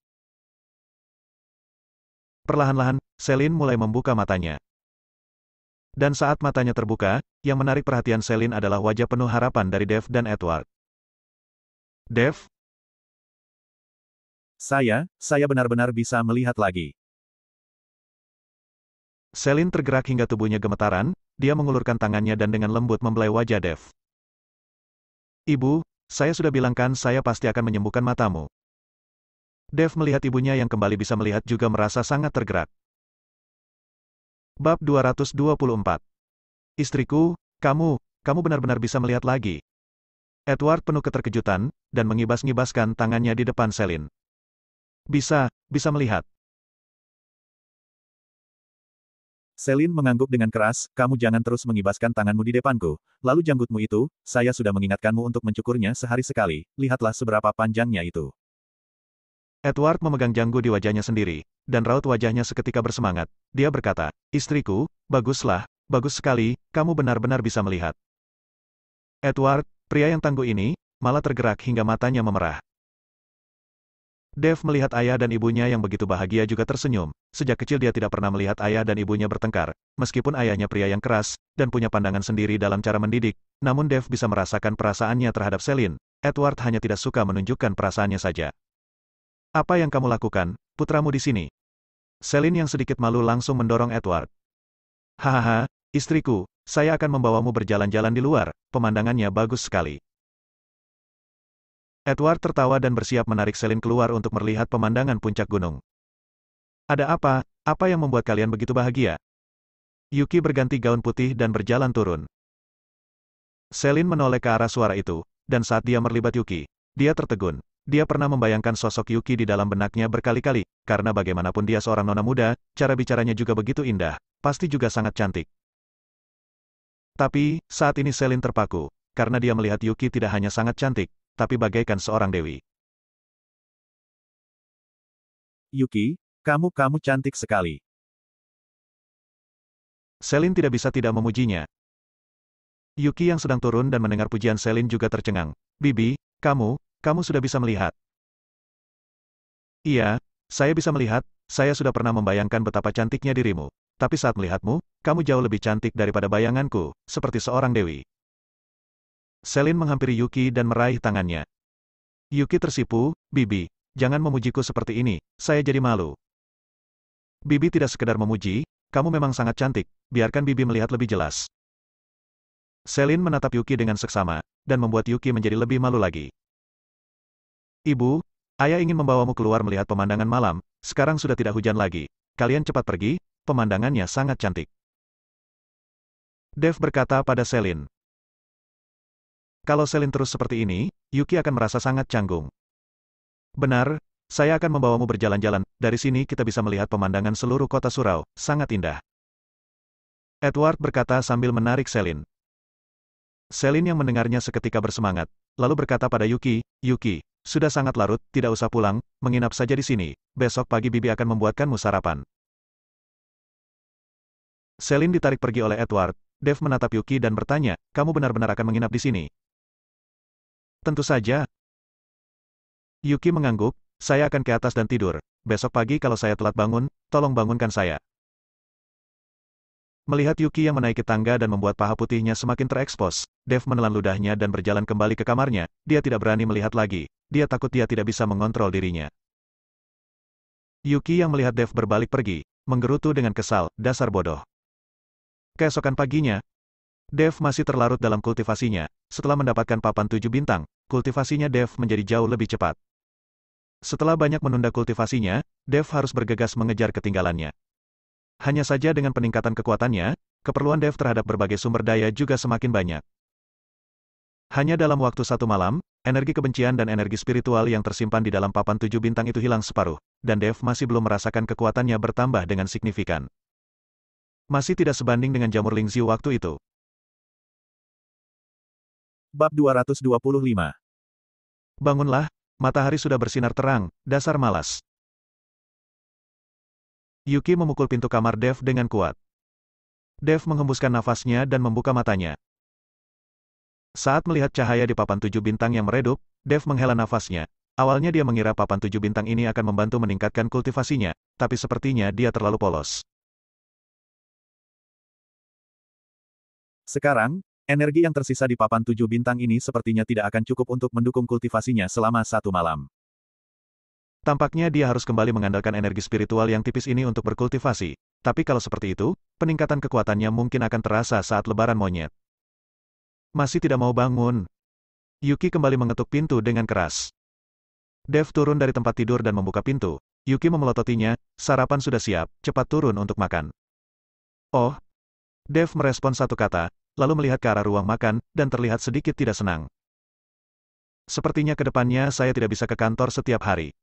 [SPEAKER 1] Perlahan-lahan, Selin mulai membuka matanya. Dan saat matanya terbuka, yang menarik perhatian Selin adalah wajah penuh harapan dari Dev dan Edward. Dev?
[SPEAKER 2] Saya benar-benar bisa melihat lagi.
[SPEAKER 1] Selin tergerak hingga tubuhnya gemetaran, dia mengulurkan tangannya dan dengan lembut membelai wajah Dev. Ibu, saya sudah bilang kan saya pasti akan menyembuhkan matamu. Dev melihat ibunya yang kembali bisa melihat juga merasa sangat tergerak. Bab 224. Istriku, kamu benar-benar bisa melihat lagi. Edward penuh keterkejutan, dan mengibas-ngibaskan tangannya di depan Selin. Bisa melihat.
[SPEAKER 2] Selin mengangguk dengan keras, kamu jangan terus mengibaskan tanganmu di depanku, lalu janggutmu itu, saya sudah mengingatkanmu untuk mencukurnya sehari sekali, lihatlah seberapa panjangnya itu.
[SPEAKER 1] Edward memegang janggut di wajahnya sendiri, dan raut wajahnya seketika bersemangat. Dia berkata, istriku, baguslah, bagus sekali, kamu benar-benar bisa melihat. Edward, pria yang tangguh ini, malah tergerak hingga matanya memerah. Dev melihat ayah dan ibunya yang begitu bahagia juga tersenyum. Sejak kecil dia tidak pernah melihat ayah dan ibunya bertengkar. Meskipun ayahnya pria yang keras, dan punya pandangan sendiri dalam cara mendidik, namun Dev bisa merasakan perasaannya terhadap Selin. Edward hanya tidak suka menunjukkan perasaannya saja. Apa yang kamu lakukan, putramu di sini? Selin yang sedikit malu langsung mendorong Edward. Hahaha, istriku, saya akan membawamu berjalan-jalan di luar, pemandangannya bagus sekali. Edward tertawa dan bersiap menarik Selin keluar untuk melihat pemandangan puncak gunung. Ada apa? Apa yang membuat kalian begitu bahagia? Yuki berganti gaun putih dan berjalan turun. Selin menoleh ke arah suara itu, dan saat dia merlibat Yuki, dia tertegun. Dia pernah membayangkan sosok Yuki di dalam benaknya berkali-kali, karena bagaimanapun dia seorang nona muda, cara bicaranya juga begitu indah, pasti juga sangat cantik. Tapi, saat ini Selin terpaku, karena dia melihat Yuki tidak hanya sangat cantik, tapi bagaikan seorang dewi.
[SPEAKER 2] Yuki, kamu cantik sekali.
[SPEAKER 1] Selin tidak bisa tidak memujinya. Yuki yang sedang turun dan mendengar pujian Selin juga tercengang. Bibi, kamu sudah bisa melihat. Iya, saya bisa melihat, saya sudah pernah membayangkan betapa cantiknya dirimu. Tapi saat melihatmu, kamu jauh lebih cantik daripada bayanganku, seperti seorang dewi. Selin menghampiri Yuki dan meraih tangannya. Yuki tersipu, Bibi, jangan memujiku seperti ini, saya jadi malu. Bibi tidak sekedar memuji, kamu memang sangat cantik, biarkan Bibi melihat lebih jelas. Selin menatap Yuki dengan seksama, dan membuat Yuki menjadi lebih malu lagi. Ibu, ayah ingin membawamu keluar melihat pemandangan malam, sekarang sudah tidak hujan lagi. Kalian cepat pergi, pemandangannya sangat cantik. Dev berkata pada Selin. Kalau Selin terus seperti ini, Yuki akan merasa sangat canggung. Benar, Saya akan membawamu berjalan-jalan, dari sini kita bisa melihat pemandangan seluruh kota surau, sangat indah. Edward berkata sambil menarik Celine. Celine yang mendengarnya seketika bersemangat, lalu berkata pada Yuki, Yuki, sudah sangat larut, tidak usah pulang, menginap saja di sini, besok pagi Bibi akan membuatkanmu sarapan. Celine ditarik pergi oleh Edward. Dev menatap Yuki dan bertanya, kamu benar-benar akan menginap di sini? Tentu saja. Yuki mengangguk, saya akan ke atas dan tidur. Besok pagi kalau saya telat bangun, tolong bangunkan saya. Melihat Yuki yang menaiki tangga dan membuat paha putihnya semakin terekspos, Dev menelan ludahnya dan berjalan kembali ke kamarnya. Dia tidak berani melihat lagi. Dia takut dia tidak bisa mengontrol dirinya. Yuki yang melihat Dev berbalik pergi, menggerutu dengan kesal, dasar bodoh. Keesokan paginya, Dev masih terlarut dalam kultivasinya. Setelah mendapatkan papan 7 bintang, kultivasinya Dev menjadi jauh lebih cepat. Setelah banyak menunda kultivasinya, Dev harus bergegas mengejar ketinggalannya. Hanya saja dengan peningkatan kekuatannya, keperluan Dev terhadap berbagai sumber daya juga semakin banyak. Hanya dalam waktu 1 malam, energi kebencian dan energi spiritual yang tersimpan di dalam papan 7 bintang itu hilang separuh, dan Dev masih belum merasakan kekuatannya bertambah dengan signifikan. Masih tidak sebanding dengan jamur Lingzi waktu itu.
[SPEAKER 2] Bab 225.
[SPEAKER 1] Bangunlah, matahari sudah bersinar terang, dasar malas. Yuki memukul pintu kamar Dev dengan kuat. Dev menghembuskan nafasnya dan membuka matanya. Saat melihat cahaya di papan 7 bintang yang meredup, Dev menghela nafasnya. Awalnya dia mengira papan 7 bintang ini akan membantu meningkatkan kultivasinya, tapi sepertinya dia terlalu polos.
[SPEAKER 2] Sekarang, energi yang tersisa di papan 7 bintang ini sepertinya tidak akan cukup untuk mendukung kultivasinya selama 1 malam.
[SPEAKER 1] Tampaknya dia harus kembali mengandalkan energi spiritual yang tipis ini untuk berkultivasi. Tapi kalau seperti itu, peningkatan kekuatannya mungkin akan terasa saat lebaran monyet. Masih tidak mau bangun. Yuki kembali mengetuk pintu dengan keras. Dev turun dari tempat tidur dan membuka pintu. Yuki memelototinya, sarapan sudah siap, cepat turun untuk makan. Oh. Dev merespon satu kata, lalu melihat ke arah ruang makan, dan terlihat sedikit tidak senang. Sepertinya ke depannya saya tidak bisa ke kantor setiap hari.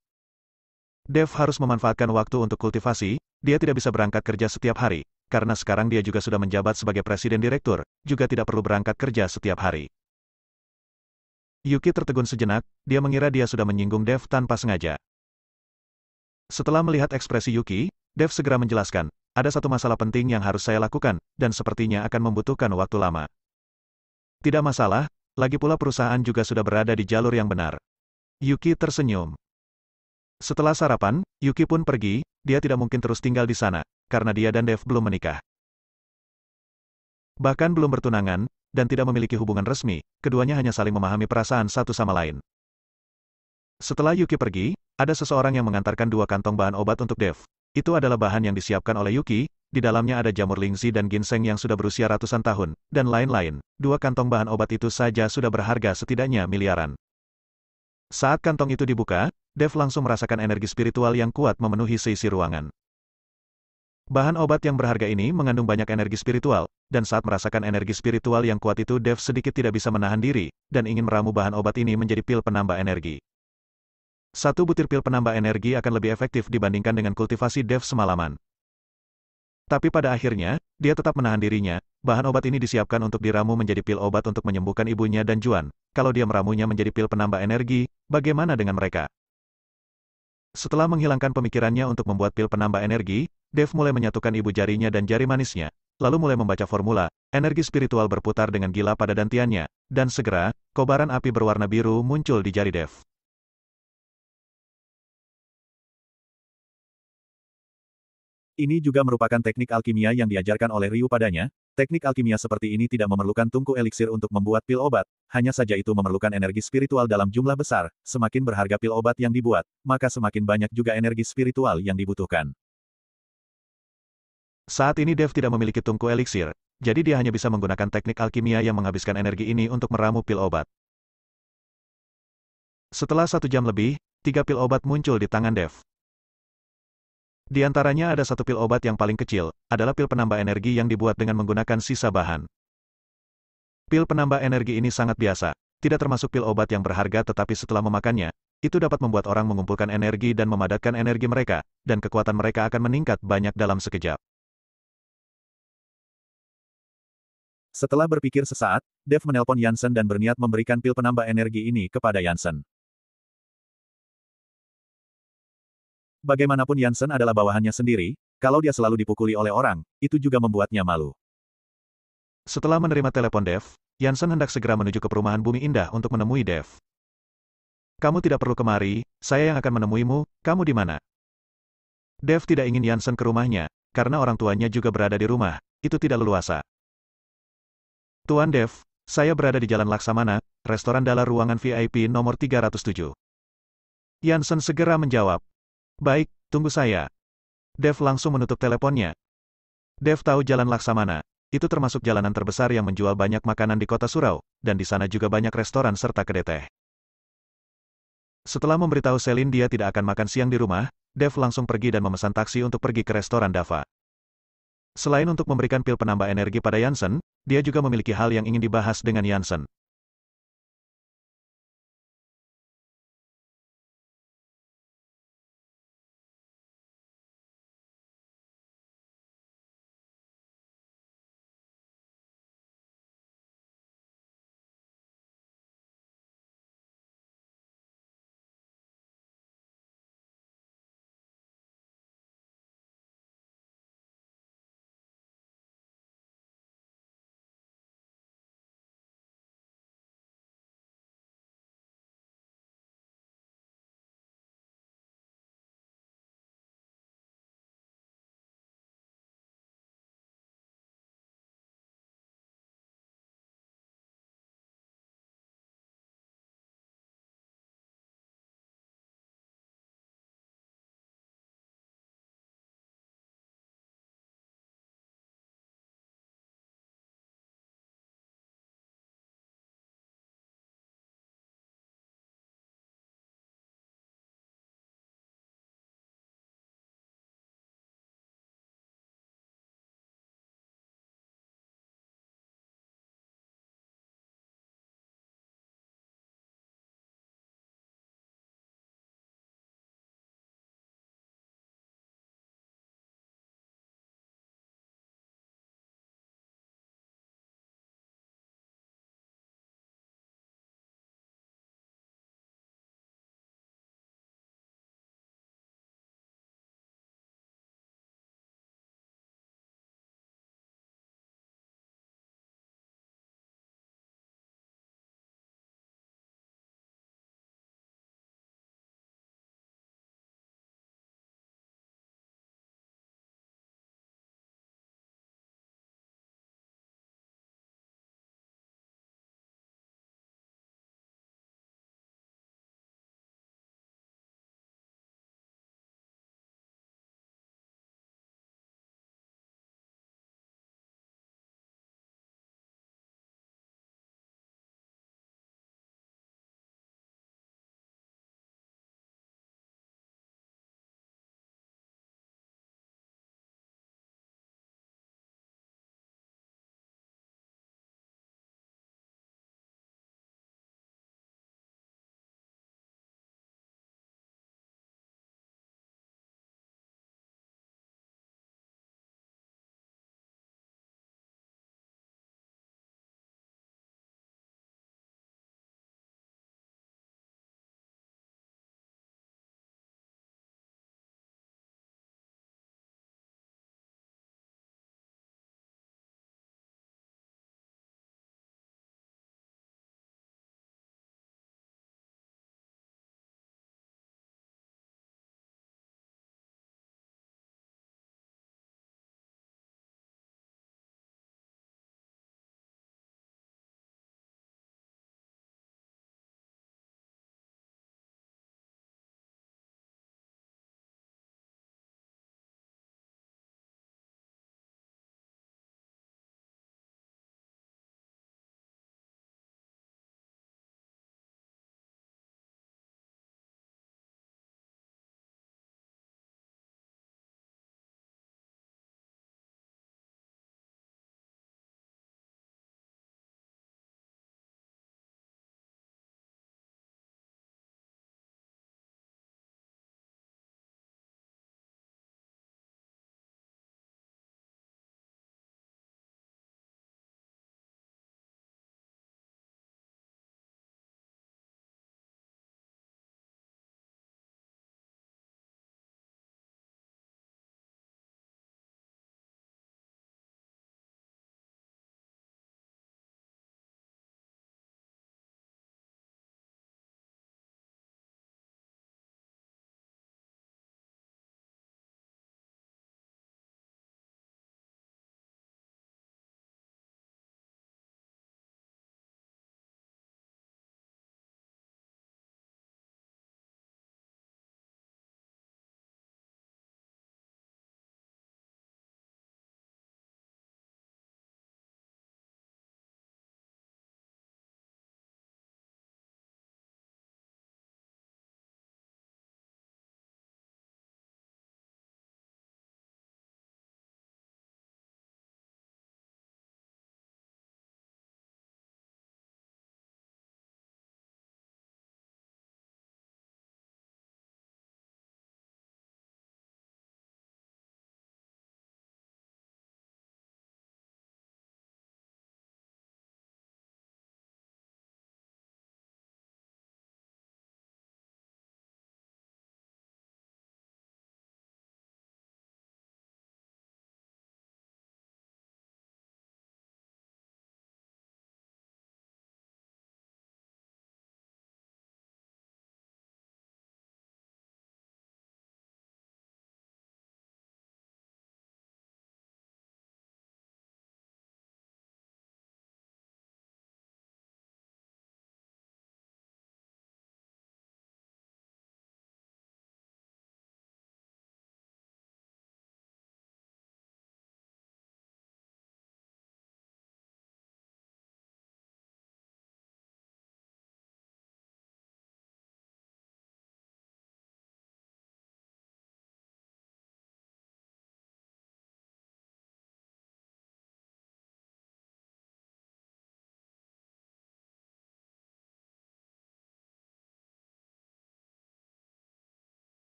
[SPEAKER 1] Dev harus memanfaatkan waktu untuk kultivasi, dia tidak bisa berangkat kerja setiap hari, karena sekarang dia juga sudah menjabat sebagai presiden direktur, juga tidak perlu berangkat kerja setiap hari. Yuki tertegun sejenak, dia mengira dia sudah menyinggung Dev tanpa sengaja. Setelah melihat ekspresi Yuki, Dev segera menjelaskan, ada satu masalah penting yang harus saya lakukan, dan sepertinya akan membutuhkan waktu lama. Tidak masalah, lagi pula perusahaan juga sudah berada di jalur yang benar. Yuki tersenyum. Setelah sarapan, Yuki pun pergi, dia tidak mungkin terus tinggal di sana, karena dia dan Dev belum menikah. Bahkan belum bertunangan, dan tidak memiliki hubungan resmi, keduanya hanya saling memahami perasaan satu sama lain. Setelah Yuki pergi, ada seseorang yang mengantarkan 2 kantong bahan obat untuk Dev. Itu adalah bahan yang disiapkan oleh Yuki, di dalamnya ada jamur Lingzi dan ginseng yang sudah berusia ratusan tahun, dan lain-lain. 2 kantong bahan obat itu saja sudah berharga setidaknya miliaran. Saat kantong itu dibuka, Dev langsung merasakan energi spiritual yang kuat memenuhi seisi ruangan. Bahan obat yang berharga ini mengandung banyak energi spiritual, dan saat merasakan energi spiritual yang kuat itu Dev sedikit tidak bisa menahan diri, dan ingin meramu bahan obat ini menjadi pil penambah energi. 1 butir pil penambah energi akan lebih efektif dibandingkan dengan kultivasi Dev semalaman. Tapi pada akhirnya, dia tetap menahan dirinya, bahan obat ini disiapkan untuk diramu menjadi pil obat untuk menyembuhkan ibunya dan Juan. Kalau dia meramunya menjadi pil penambah energi, bagaimana dengan mereka? Setelah menghilangkan pemikirannya untuk membuat pil penambah energi, Dev mulai menyatukan ibu jarinya dan jari manisnya, lalu mulai membaca formula, energi spiritual berputar dengan gila pada dantiannya, dan segera, kobaran api berwarna biru muncul di jari Dev.
[SPEAKER 2] Ini juga merupakan teknik alkimia yang diajarkan oleh Ryu padanya. Teknik alkimia seperti ini tidak memerlukan tungku eliksir untuk membuat pil obat, hanya saja itu memerlukan energi spiritual dalam jumlah besar. Semakin berharga pil obat yang dibuat, maka semakin banyak juga energi spiritual yang dibutuhkan.
[SPEAKER 1] Saat ini Dev tidak memiliki tungku eliksir, jadi dia hanya bisa menggunakan teknik alkimia yang menghabiskan energi ini untuk meramu pil obat. Setelah 1 jam lebih, 3 pil obat muncul di tangan Dev. Di antaranya ada 1 pil obat yang paling kecil, adalah pil penambah energi yang dibuat dengan menggunakan sisa bahan. Pil penambah energi ini sangat biasa, tidak termasuk pil obat yang berharga tetapi setelah memakannya, itu dapat membuat orang mengumpulkan energi dan memadatkan energi mereka, dan kekuatan mereka akan meningkat banyak dalam sekejap.
[SPEAKER 2] Setelah berpikir sesaat, Dev menelpon Yansen dan berniat memberikan pil penambah energi ini kepada Yansen. Bagaimanapun Yansen adalah bawahannya sendiri, kalau dia selalu dipukuli oleh orang, itu juga membuatnya malu.
[SPEAKER 1] Setelah menerima telepon Dev, Yansen hendak segera menuju ke perumahan Bumi Indah untuk menemui Dev. Kamu tidak perlu kemari, saya yang akan menemuimu, kamu di mana? Dev tidak ingin Yansen ke rumahnya, karena orang tuanya juga berada di rumah, itu tidak leluasa. Tuan Dev, saya berada di Jalan Laksamana, restoran dalam ruangan VIP nomor 307. Yansen segera menjawab. Baik, tunggu saya. Dev langsung menutup teleponnya. Dev tahu Jalan Laksamana. Itu termasuk jalanan terbesar yang menjual banyak makanan di kota Surau, dan di sana juga banyak restoran serta kedai teh. Setelah memberitahu Selin dia tidak akan makan siang di rumah, Dev langsung pergi dan memesan taksi untuk pergi ke restoran Dava. Selain untuk memberikan pil penambah energi pada Yansen, dia juga memiliki hal yang ingin dibahas dengan Yansen.